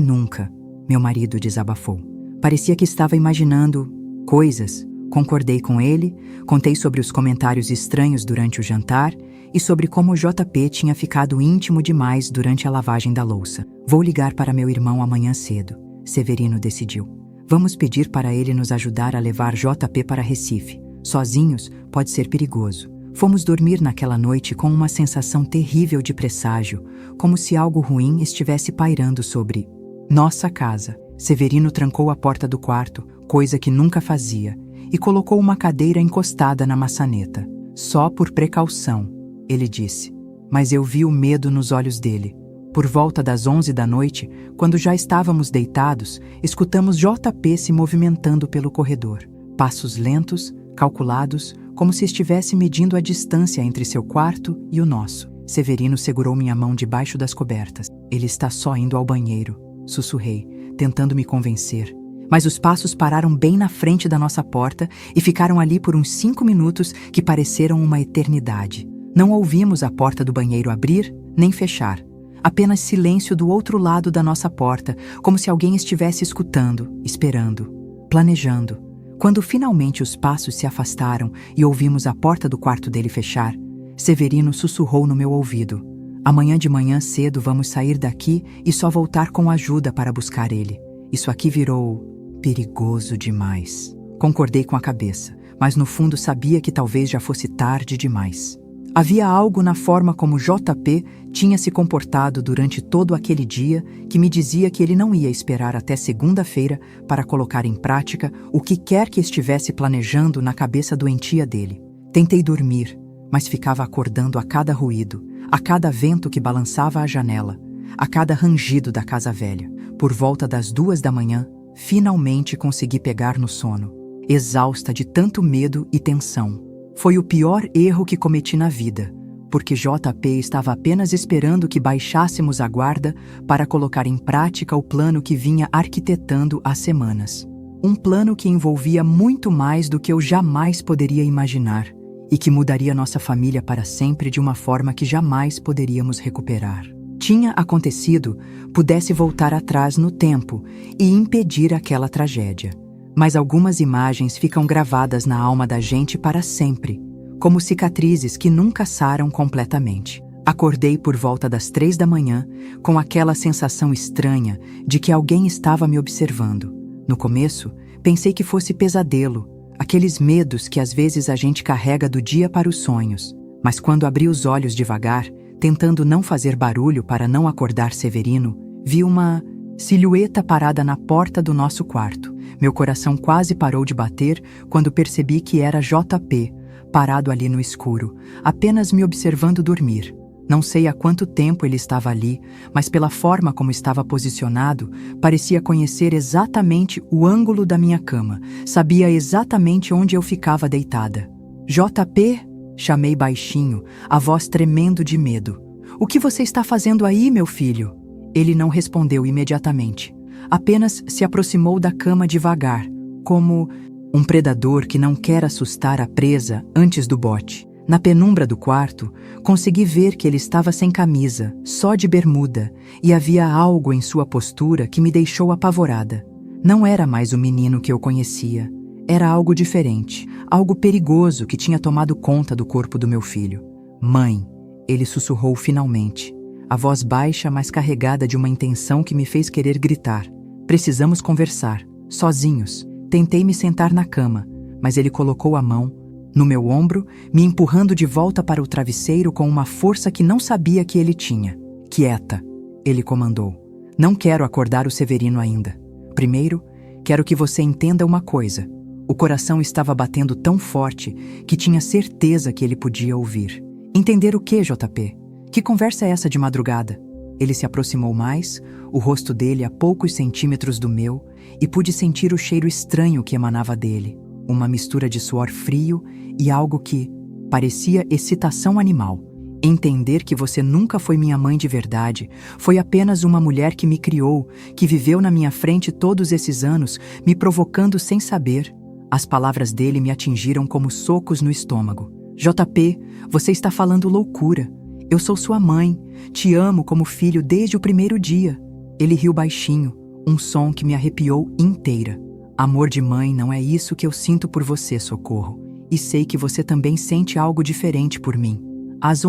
nunca, meu marido desabafou. Parecia que estava imaginando coisas. Concordei com ele, contei sobre os comentários estranhos durante o jantar e sobre como o JP tinha ficado íntimo demais durante a lavagem da louça. Vou ligar para meu irmão amanhã cedo, Severino decidiu. Vamos pedir para ele nos ajudar a levar JP para Recife. Sozinhos pode ser perigoso. Fomos dormir naquela noite com uma sensação terrível de presságio, como se algo ruim estivesse pairando sobre nossa casa. Severino trancou a porta do quarto, coisa que nunca fazia, e colocou uma cadeira encostada na maçaneta. Só por precaução, ele disse. Mas eu vi o medo nos olhos dele. Por volta das 11 da noite, quando já estávamos deitados, escutamos JP se movimentando pelo corredor. Passos lentos, calculados, como se estivesse medindo a distância entre seu quarto e o nosso. Severino segurou minha mão debaixo das cobertas. Ele está só indo ao banheiro, sussurrei, tentando me convencer. Mas os passos pararam bem na frente da nossa porta e ficaram ali por uns 5 minutos que pareceram uma eternidade. Não ouvimos a porta do banheiro abrir nem fechar. Apenas silêncio do outro lado da nossa porta, como se alguém estivesse escutando, esperando, planejando. Quando finalmente os passos se afastaram e ouvimos a porta do quarto dele fechar, Severino sussurrou no meu ouvido. Amanhã de manhã cedo vamos sair daqui e só voltar com ajuda para buscar ele. Isso aqui virou perigoso demais. Concordei com a cabeça, mas no fundo sabia que talvez já fosse tarde demais. Havia algo na forma como JP tinha se comportado durante todo aquele dia que me dizia que ele não ia esperar até segunda-feira para colocar em prática o que quer que estivesse planejando na cabeça doentia dele. Tentei dormir, mas ficava acordando a cada ruído, a cada vento que balançava a janela, a cada rangido da casa velha. Por volta das 2 da manhã, finalmente consegui pegar no sono, exausta de tanto medo e tensão. Foi o pior erro que cometi na vida, porque JP estava apenas esperando que baixássemos a guarda para colocar em prática o plano que vinha arquitetando há semanas. Um plano que envolvia muito mais do que eu jamais poderia imaginar e que mudaria nossa família para sempre de uma forma que jamais poderíamos recuperar. Tinha acontecido, pudesse voltar atrás no tempo e impedir aquela tragédia. Mas algumas imagens ficam gravadas na alma da gente para sempre, como cicatrizes que nunca saram completamente. Acordei por volta das 3 da manhã, com aquela sensação estranha de que alguém estava me observando. No começo, pensei que fosse pesadelo, aqueles medos que às vezes a gente carrega do dia para os sonhos. Mas quando abri os olhos devagar, tentando não fazer barulho para não acordar Severino, vi uma silhueta parada na porta do nosso quarto. Meu coração quase parou de bater quando percebi que era JP, parado ali no escuro, apenas me observando dormir. Não sei há quanto tempo ele estava ali, mas pela forma como estava posicionado, parecia conhecer exatamente o ângulo da minha cama, sabia exatamente onde eu ficava deitada. JP? Chamei baixinho, a voz tremendo de medo. O que você está fazendo aí, meu filho? Ele não respondeu imediatamente. Apenas se aproximou da cama devagar, como um predador que não quer assustar a presa antes do bote. Na penumbra do quarto, consegui ver que ele estava sem camisa, só de bermuda, e havia algo em sua postura que me deixou apavorada. Não era mais o menino que eu conhecia. Era algo diferente, algo perigoso que tinha tomado conta do corpo do meu filho. Mãe, ele sussurrou finalmente. A voz baixa, mas carregada de uma intenção que me fez querer gritar. Precisamos conversar, sozinhos. Tentei me sentar na cama, mas ele colocou a mão no meu ombro, me empurrando de volta para o travesseiro com uma força que não sabia que ele tinha. Quieta, ele comandou. Não quero acordar o Severino ainda. Primeiro, quero que você entenda uma coisa. O coração estava batendo tão forte que tinha certeza que ele podia ouvir. Entender o quê, JP? Que conversa é essa de madrugada? Ele se aproximou mais, o rosto dele a poucos centímetros do meu, e pude sentir o cheiro estranho que emanava dele, uma mistura de suor frio e algo que parecia excitação animal. Entender que você nunca foi minha mãe de verdade, foi apenas uma mulher que me criou, que viveu na minha frente todos esses anos, me provocando sem saber. As palavras dele me atingiram como socos no estômago. JP, você está falando loucura. Eu sou sua mãe, te amo como filho desde o primeiro dia. Ele riu baixinho, um som que me arrepiou inteira. Amor de mãe não é isso que eu sinto por você, Socorro. E sei que você também sente algo diferente por mim. As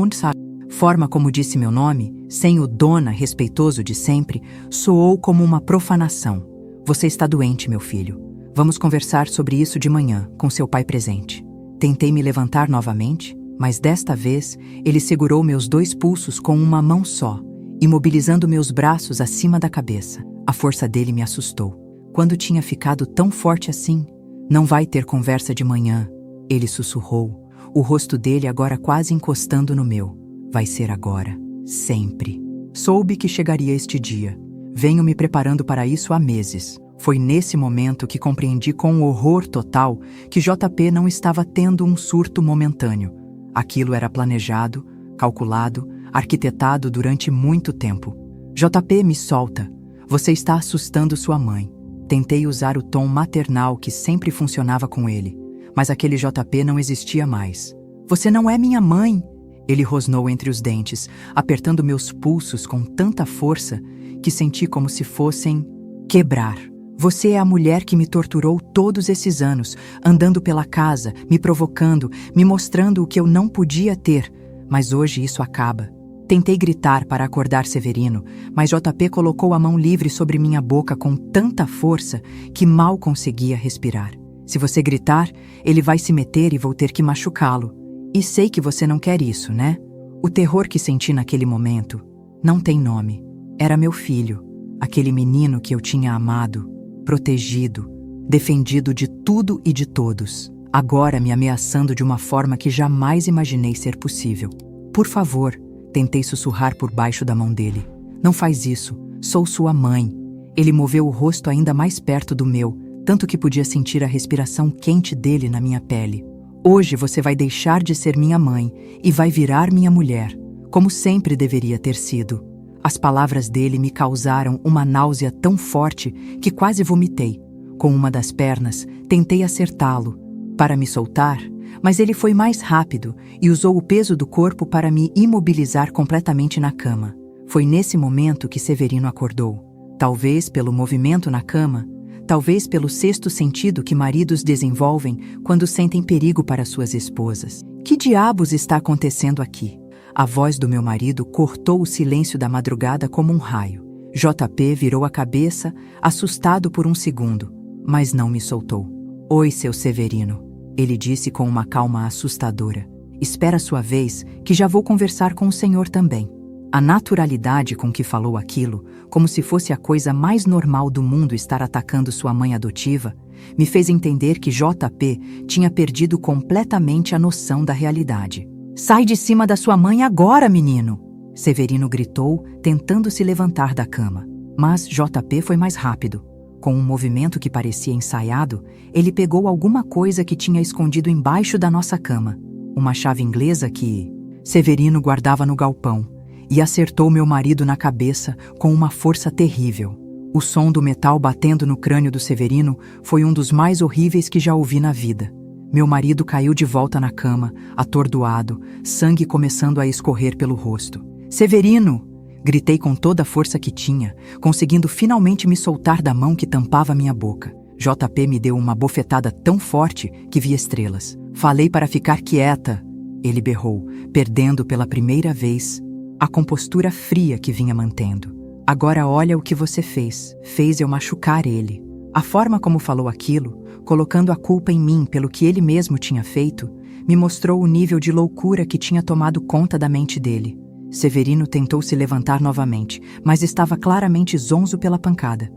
forma como disse meu nome, sem o dona respeitoso de sempre, soou como uma profanação. Você está doente, meu filho. Vamos conversar sobre isso de manhã, com seu pai presente. Tentei me levantar novamente, mas desta vez ele segurou meus 2 pulsos com uma mão só, imobilizando meus braços acima da cabeça. A força dele me assustou. Quando tinha ficado tão forte assim? Não vai ter conversa de manhã, ele sussurrou, o rosto dele agora quase encostando no meu. Vai ser agora, sempre. Soube que chegaria este dia. Venho me preparando para isso há meses. Foi nesse momento que compreendi com horror total que JP não estava tendo um surto momentâneo. Aquilo era planejado, calculado, arquitetado durante muito tempo. JP, me solta. Você está assustando sua mãe. Tentei usar o tom maternal que sempre funcionava com ele, mas aquele JP não existia mais. Você não é minha mãe! Ele rosnou entre os dentes, apertando meus pulsos com tanta força que senti como se fossem quebrar. Você é a mulher que me torturou todos esses anos, andando pela casa, me provocando, me mostrando o que eu não podia ter, mas hoje isso acaba. Tentei gritar para acordar Severino, mas JP colocou a mão livre sobre minha boca com tanta força que mal conseguia respirar. Se você gritar, ele vai se meter e vou ter que machucá-lo. E sei que você não quer isso, né? O terror que senti naquele momento não tem nome. Era meu filho, aquele menino que eu tinha amado, protegido, defendido de tudo e de todos, agora me ameaçando de uma forma que jamais imaginei ser possível. Por favor, tentei sussurrar por baixo da mão dele. Não faz isso, sou sua mãe. Ele moveu o rosto ainda mais perto do meu, tanto que podia sentir a respiração quente dele na minha pele. Hoje você vai deixar de ser minha mãe e vai virar minha mulher, como sempre deveria ter sido. As palavras dele me causaram uma náusea tão forte que quase vomitei. Com uma das pernas, tentei acertá-lo para me soltar, mas ele foi mais rápido e usou o peso do corpo para me imobilizar completamente na cama. Foi nesse momento que Severino acordou. Talvez pelo movimento na cama, talvez pelo sexto sentido que maridos desenvolvem quando sentem perigo para suas esposas. Que diabos está acontecendo aqui? A voz do meu marido cortou o silêncio da madrugada como um raio. JP virou a cabeça, assustado por um segundo, mas não me soltou. Oi, seu Severino, ele disse com uma calma assustadora. Espera sua vez, que já vou conversar com o senhor também. A naturalidade com que falou aquilo, como se fosse a coisa mais normal do mundo estar atacando sua mãe adotiva, me fez entender que JP tinha perdido completamente a noção da realidade. Sai de cima da sua mãe agora, menino! Severino gritou, tentando se levantar da cama. Mas JP foi mais rápido. Com um movimento que parecia ensaiado, ele pegou alguma coisa que tinha escondido embaixo da nossa cama. Uma chave inglesa que Severino guardava no galpão, e acertou meu marido na cabeça com uma força terrível. O som do metal batendo no crânio do Severino foi um dos mais horríveis que já ouvi na vida. Meu marido caiu de volta na cama, atordoado, sangue começando a escorrer pelo rosto. Severino! Gritei com toda a força que tinha, conseguindo finalmente me soltar da mão que tampava minha boca. JP me deu uma bofetada tão forte que vi estrelas. Falei para ficar quieta, ele berrou, perdendo pela primeira vez a compostura fria que vinha mantendo. Agora olha o que você fez. Fez eu machucar ele. A forma como falou aquilo, colocando a culpa em mim pelo que ele mesmo tinha feito, me mostrou o nível de loucura que tinha tomado conta da mente dele. Severino tentou se levantar novamente, mas estava claramente zonzo pela pancada.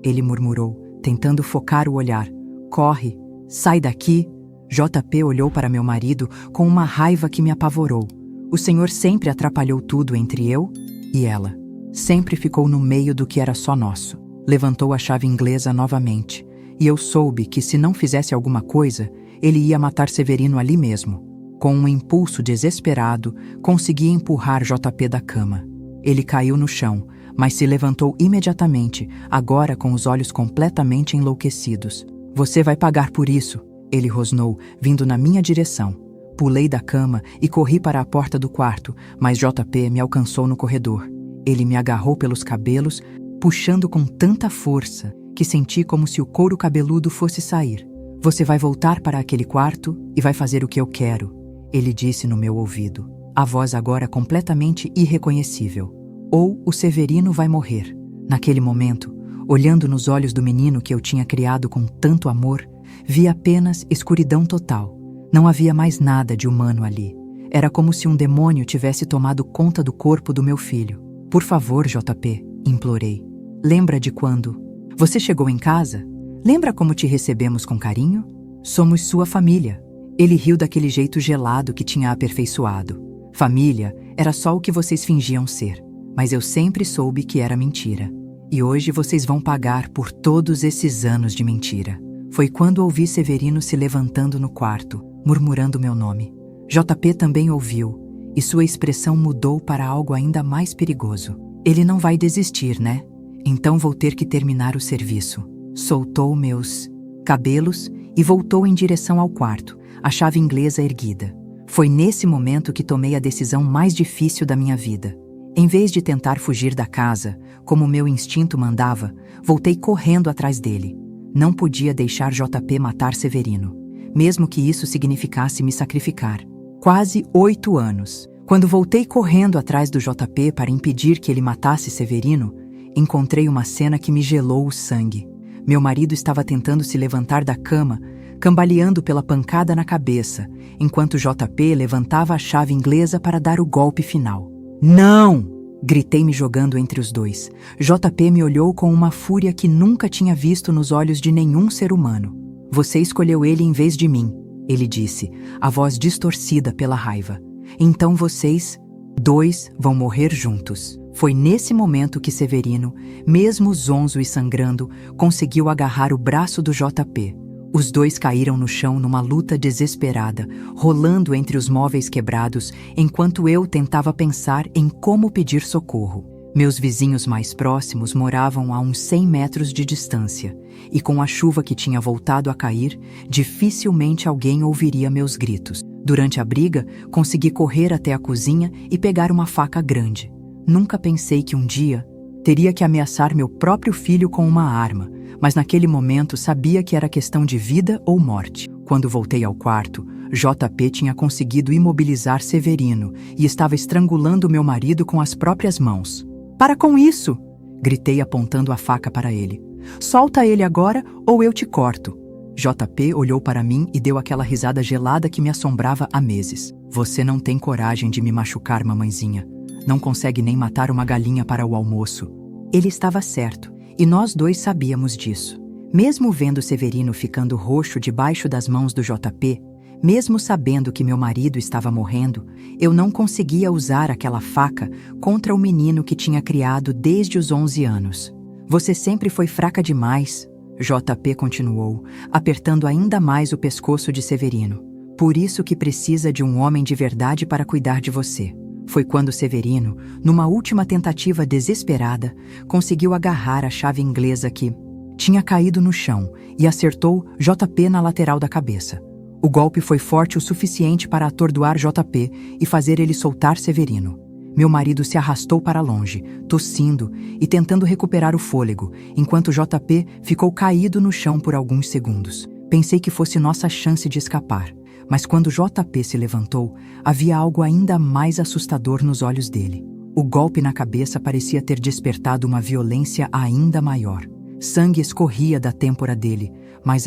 Ele murmurou, tentando focar o olhar. Corre, sai daqui. JP olhou para meu marido com uma raiva que me apavorou. O senhor sempre atrapalhou tudo entre eu E ela sempre ficou no meio do que era só nosso. Levantou a chave inglesa novamente, e eu soube que se não fizesse alguma coisa, ele ia matar Severino ali mesmo. Com um impulso desesperado, consegui empurrar JP da cama. Ele caiu no chão, mas se levantou imediatamente, agora com os olhos completamente enlouquecidos. Você vai pagar por isso, ele rosnou, vindo na minha direção. Pulei da cama e corri para a porta do quarto, mas JP me alcançou no corredor. Ele me agarrou pelos cabelos, puxando com tanta força que senti como se o couro cabeludo fosse sair. Você vai voltar para aquele quarto e vai fazer o que eu quero, ele disse no meu ouvido, a voz agora completamente irreconhecível. Ou o Severino vai morrer. Naquele momento, olhando nos olhos do menino que eu tinha criado com tanto amor, vi apenas escuridão total. Não havia mais nada de humano ali. Era como se um demônio tivesse tomado conta do corpo do meu filho. Por favor, JP, implorei. Lembra de quando você chegou em casa? Lembra como te recebemos com carinho? Somos sua família. Ele riu daquele jeito gelado que tinha aperfeiçoado. Família era só o que vocês fingiam ser, mas eu sempre soube que era mentira. E hoje vocês vão pagar por todos esses anos de mentira. Foi quando ouvi Severino se levantando no quarto, murmurando meu nome. JP também ouviu, e sua expressão mudou para algo ainda mais perigoso. Ele não vai desistir, né? Então vou ter que terminar o serviço. Soltou meus cabelos e voltou em direção ao quarto, a chave inglesa erguida. Foi nesse momento que tomei a decisão mais difícil da minha vida. Em vez de tentar fugir da casa, como meu instinto mandava, voltei correndo atrás dele. Não podia deixar JP matar Severino, mesmo que isso significasse me sacrificar. Quase 8 anos. Quando voltei correndo atrás do JP para impedir que ele matasse Severino, encontrei uma cena que me gelou o sangue. Meu marido estava tentando se levantar da cama, cambaleando pela pancada na cabeça, enquanto JP levantava a chave inglesa para dar o golpe final. Não! Gritei me jogando entre os dois. JP me olhou com uma fúria que nunca tinha visto nos olhos de nenhum ser humano. Você escolheu ele em vez de mim, ele disse, a voz distorcida pela raiva. Então vocês dois vão morrer juntos. Foi nesse momento que Severino, mesmo zonzo e sangrando, conseguiu agarrar o braço do JP. Os dois caíram no chão numa luta desesperada, rolando entre os móveis quebrados, enquanto eu tentava pensar em como pedir socorro. Meus vizinhos mais próximos moravam a uns 100 metros de distância, e com a chuva que tinha voltado a cair, dificilmente alguém ouviria meus gritos. Durante a briga, consegui correr até a cozinha e pegar uma faca grande. Nunca pensei que um dia teria que ameaçar meu próprio filho com uma arma, mas naquele momento sabia que era questão de vida ou morte. Quando voltei ao quarto, JP tinha conseguido imobilizar Severino e estava estrangulando meu marido com as próprias mãos. Para com isso! Gritei apontando a faca para ele. Solta ele agora ou eu te corto. JP olhou para mim e deu aquela risada gelada que me assombrava há meses. Você não tem coragem de me machucar, mamãezinha. Não consegue nem matar uma galinha para o almoço. Ele estava certo, e nós dois sabíamos disso. Mesmo vendo Severino ficando roxo debaixo das mãos do JP, mesmo sabendo que meu marido estava morrendo, eu não conseguia usar aquela faca contra o menino que tinha criado desde os 11 anos. Você sempre foi fraca demais, JP continuou, apertando ainda mais o pescoço de Severino. Por isso que precisa de um homem de verdade para cuidar de você. Foi quando Severino, numa última tentativa desesperada, conseguiu agarrar a chave inglesa que tinha caído no chão e acertou JP na lateral da cabeça. O golpe foi forte o suficiente para atordoar JP e fazer ele soltar Severino. Meu marido se arrastou para longe, tossindo e tentando recuperar o fôlego, enquanto JP ficou caído no chão por alguns segundos. Pensei que fosse nossa chance de escapar, mas quando JP se levantou, havia algo ainda mais assustador nos olhos dele. O golpe na cabeça parecia ter despertado uma violência ainda maior. Sangue escorria da têmpora dele, mas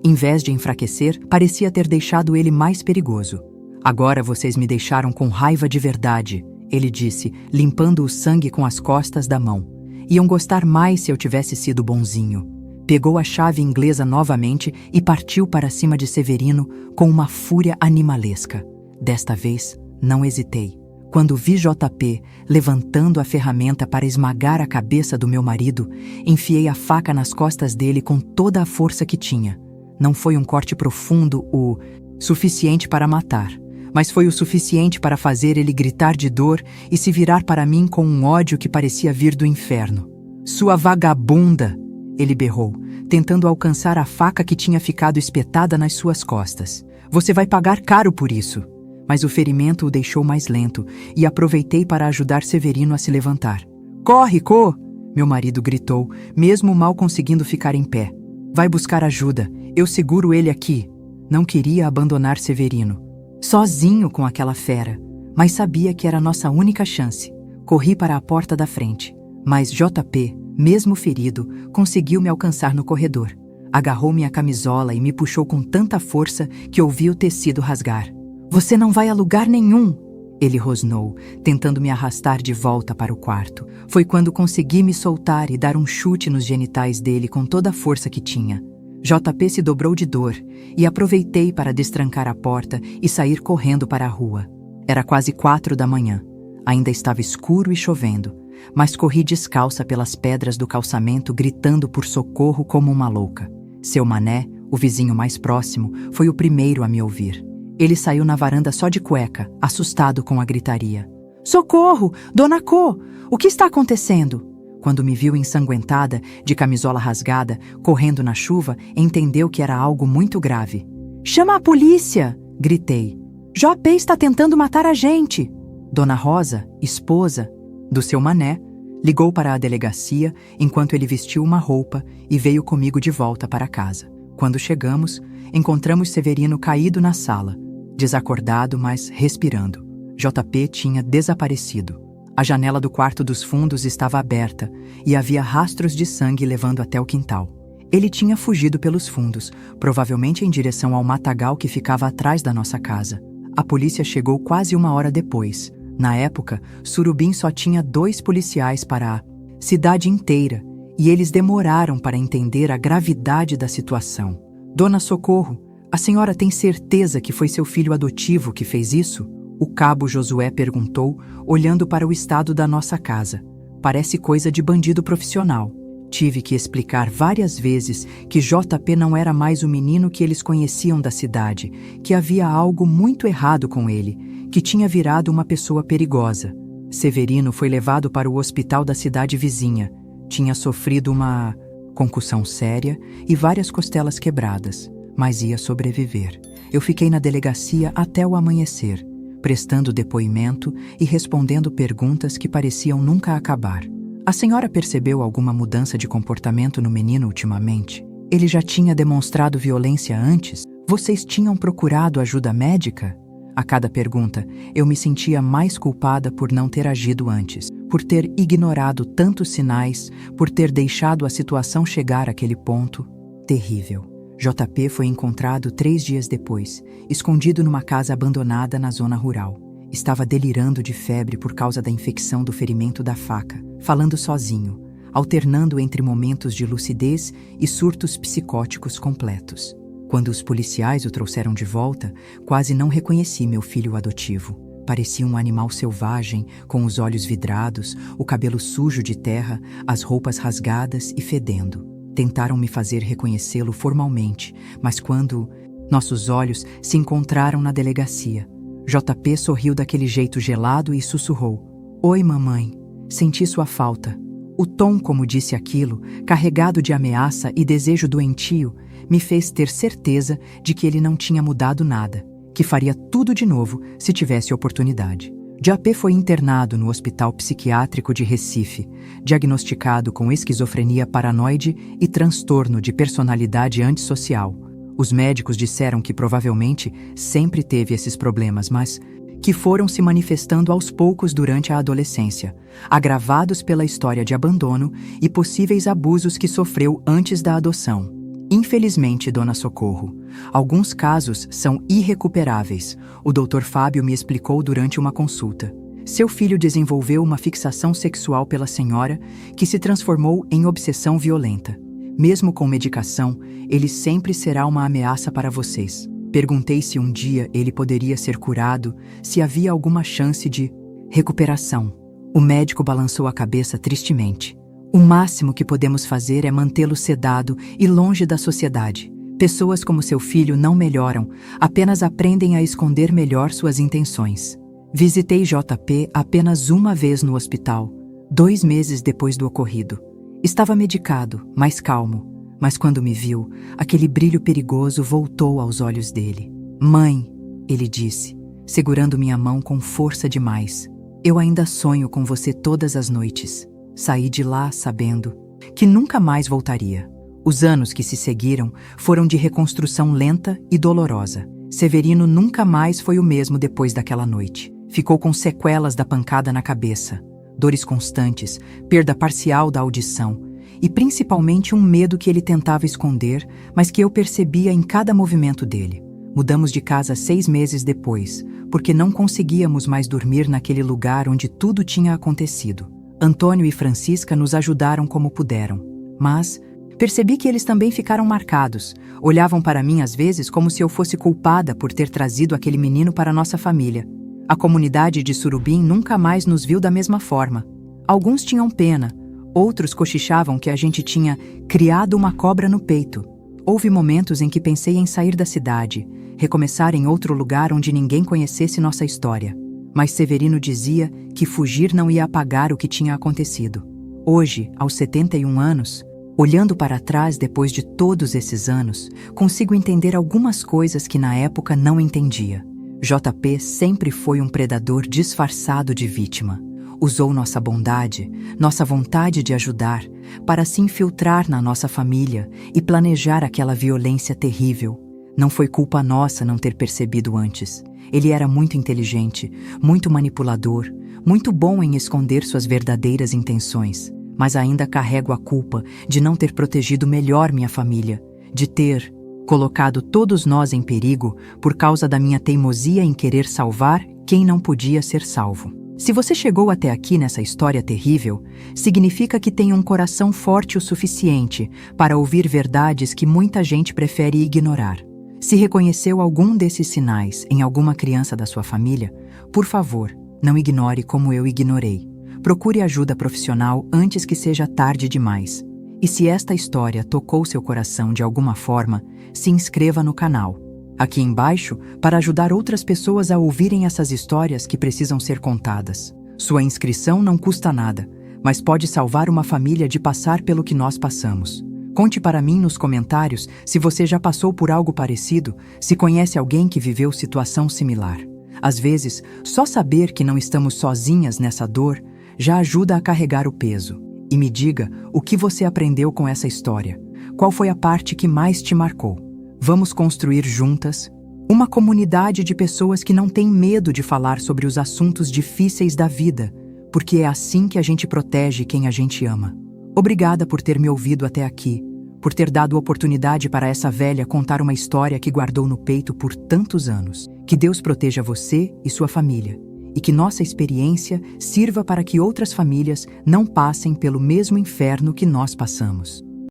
em vez de enfraquecer, parecia ter deixado ele mais perigoso. Agora vocês me deixaram com raiva de verdade, ele disse, limpando o sangue com as costas da mão. Iam gostar mais se eu tivesse sido bonzinho. Pegou a chave inglesa novamente e partiu para cima de Severino com uma fúria animalesca. Desta vez, não hesitei. Quando vi JP levantando a ferramenta para esmagar a cabeça do meu marido, enfiei a faca nas costas dele com toda a força que tinha. Não foi um corte profundo o suficiente para matar, mas foi o suficiente para fazer ele gritar de dor e se virar para mim com um ódio que parecia vir do inferno. "Sua vagabunda!" ele berrou, tentando alcançar a faca que tinha ficado espetada nas suas costas. "Você vai pagar caro por isso." Mas o ferimento o deixou mais lento e aproveitei para ajudar Severino a se levantar. "Corre, Co!" meu marido gritou, mesmo mal conseguindo ficar em pé. "Vai buscar ajuda, eu seguro ele aqui." Não queria abandonar Severino, sozinho com aquela fera, mas sabia que era nossa única chance. Corri para a porta da frente, mas JP, mesmo ferido, conseguiu me alcançar no corredor. Agarrou minha camisola e me puxou com tanta força que ouvi o tecido rasgar. "Você não vai a lugar nenhum!" ele rosnou, tentando me arrastar de volta para o quarto. Foi quando consegui me soltar e dar um chute nos genitais dele com toda a força que tinha. JP se dobrou de dor e aproveitei para destrancar a porta e sair correndo para a rua. Era quase 4 da manhã. Ainda estava escuro e chovendo, mas corri descalça pelas pedras do calçamento gritando por socorro como uma louca. Seu Mané, o vizinho mais próximo, foi o primeiro a me ouvir. Ele saiu na varanda só de cueca, assustado com a gritaria. "Socorro! Dona Co! O que está acontecendo?" Quando me viu ensanguentada, de camisola rasgada, correndo na chuva, entendeu que era algo muito grave. "Chama a polícia!" gritei. "JP está tentando matar a gente!" Dona Rosa, esposa do seu Mané, ligou para a delegacia enquanto ele vestiu uma roupa e veio comigo de volta para casa. Quando chegamos, encontramos Severino caído na sala, desacordado, mas respirando. JP tinha desaparecido. A janela do quarto dos fundos estava aberta e havia rastros de sangue levando até o quintal. Ele tinha fugido pelos fundos, provavelmente em direção ao matagal que ficava atrás da nossa casa. A polícia chegou quase 1 hora depois. Na época, Surubim só tinha 2 policiais para a cidade inteira e eles demoraram para entender a gravidade da situação. "Dona Socorro, a senhora tem certeza que foi seu filho adotivo que fez isso?" O cabo Josué perguntou, olhando para o estado da nossa casa. "Parece coisa de bandido profissional." Tive que explicar várias vezes que JP não era mais o menino que eles conheciam da cidade, que havia algo muito errado com ele, que tinha virado uma pessoa perigosa. Severino foi levado para o hospital da cidade vizinha. Tinha sofrido uma concussão séria e várias costelas quebradas, mas ia sobreviver. Eu fiquei na delegacia até o amanhecer, prestando depoimento e respondendo perguntas que pareciam nunca acabar. "A senhora percebeu alguma mudança de comportamento no menino ultimamente? Ele já tinha demonstrado violência antes? Vocês tinham procurado ajuda médica?" A cada pergunta, eu me sentia mais culpada por não ter agido antes, por ter ignorado tantos sinais, por ter deixado a situação chegar àquele ponto terrível. JP foi encontrado 3 dias depois, escondido numa casa abandonada na zona rural. Estava delirando de febre por causa da infecção do ferimento da faca, falando sozinho, alternando entre momentos de lucidez e surtos psicóticos completos. Quando os policiais o trouxeram de volta, quase não reconheci meu filho adotivo. Parecia um animal selvagem, com os olhos vidrados, o cabelo sujo de terra, as roupas rasgadas e fedendo. Tentaram me fazer reconhecê-lo formalmente, mas quando nossos olhos se encontraram na delegacia, JP sorriu daquele jeito gelado e sussurrou: "Oi, mamãe. Senti sua falta." O tom, como disse aquilo, carregado de ameaça e desejo doentio, me fez ter certeza de que ele não tinha mudado nada, que faria tudo de novo se tivesse oportunidade. JP foi internado no Hospital Psiquiátrico de Recife, diagnosticado com esquizofrenia paranoide e transtorno de personalidade antissocial. Os médicos disseram que provavelmente sempre teve esses problemas, mas que foram se manifestando aos poucos durante a adolescência, agravados pela história de abandono e possíveis abusos que sofreu antes da adoção. Infelizmente, Dona Socorro, alguns casos são irrecuperáveis, o Dr. Fábio me explicou durante uma consulta. Seu filho desenvolveu uma fixação sexual pela senhora que se transformou em obsessão violenta. Mesmo com medicação, ele sempre será uma ameaça para vocês. Perguntei se um dia ele poderia ser curado, se havia alguma chance de Recuperação. O médico balançou a cabeça tristemente. O máximo que podemos fazer é mantê-lo sedado e longe da sociedade. Pessoas como seu filho não melhoram, apenas aprendem a esconder melhor suas intenções. Visitei JP apenas uma vez no hospital, 2 meses depois do ocorrido. Estava medicado, mais calmo, mas quando me viu, aquele brilho perigoso voltou aos olhos dele. "Mãe", ele disse, segurando minha mão com força demais. "Eu ainda sonho com você todas as noites." Saí de lá sabendo que nunca mais voltaria. Os anos que se seguiram foram de reconstrução lenta e dolorosa. Severino nunca mais foi o mesmo depois daquela noite. Ficou com sequelas da pancada na cabeça, dores constantes, perda parcial da audição e principalmente um medo que ele tentava esconder, mas que eu percebia em cada movimento dele. Mudamos de casa 6 meses depois, porque não conseguíamos mais dormir naquele lugar onde tudo tinha acontecido. Antônio e Francisca nos ajudaram como puderam, mas percebi que eles também ficaram marcados. Olhavam para mim às vezes como se eu fosse culpada por ter trazido aquele menino para nossa família. A comunidade de Surubim nunca mais nos viu da mesma forma. Alguns tinham pena, outros cochichavam que a gente tinha criado uma cobra no peito. Houve momentos em que pensei em sair da cidade, recomeçar em outro lugar onde ninguém conhecesse nossa história. Mas Severino dizia que fugir não ia apagar o que tinha acontecido. Hoje, aos 71 anos, olhando para trás depois de todos esses anos, consigo entender algumas coisas que na época não entendia. JP sempre foi um predador disfarçado de vítima. Usou nossa bondade, nossa vontade de ajudar, para se infiltrar na nossa família e planejar aquela violência terrível. Não foi culpa nossa não ter percebido antes. Ele era muito inteligente, muito manipulador, muito bom em esconder suas verdadeiras intenções. Mas ainda carrego a culpa de não ter protegido melhor minha família, de ter colocado todos nós em perigo por causa da minha teimosia em querer salvar quem não podia ser salvo. Se você chegou até aqui nessa história terrível, significa que tem um coração forte o suficiente para ouvir verdades que muita gente prefere ignorar. Se reconheceu algum desses sinais em alguma criança da sua família, por favor, não ignore como eu ignorei. Procure ajuda profissional antes que seja tarde demais. E se esta história tocou seu coração de alguma forma, se inscreva no canal. Aqui embaixo, para ajudar outras pessoas a ouvirem essas histórias que precisam ser contadas. Sua inscrição não custa nada, mas pode salvar uma família de passar pelo que nós passamos. Conte para mim nos comentários se você já passou por algo parecido, se conhece alguém que viveu situação similar. Às vezes, só saber que não estamos sozinhas nessa dor já ajuda a carregar o peso. E me diga o que você aprendeu com essa história. Qual foi a parte que mais te marcou? Vamos construir juntas uma comunidade de pessoas que não têm medo de falar sobre os assuntos difíceis da vida, porque é assim que a gente protege quem a gente ama. Obrigada por ter me ouvido até aqui, por ter dado oportunidade para essa velha contar uma história que guardou no peito por tantos anos. Que Deus proteja você e sua família, e que nossa experiência sirva para que outras famílias não passem pelo mesmo inferno que nós passamos.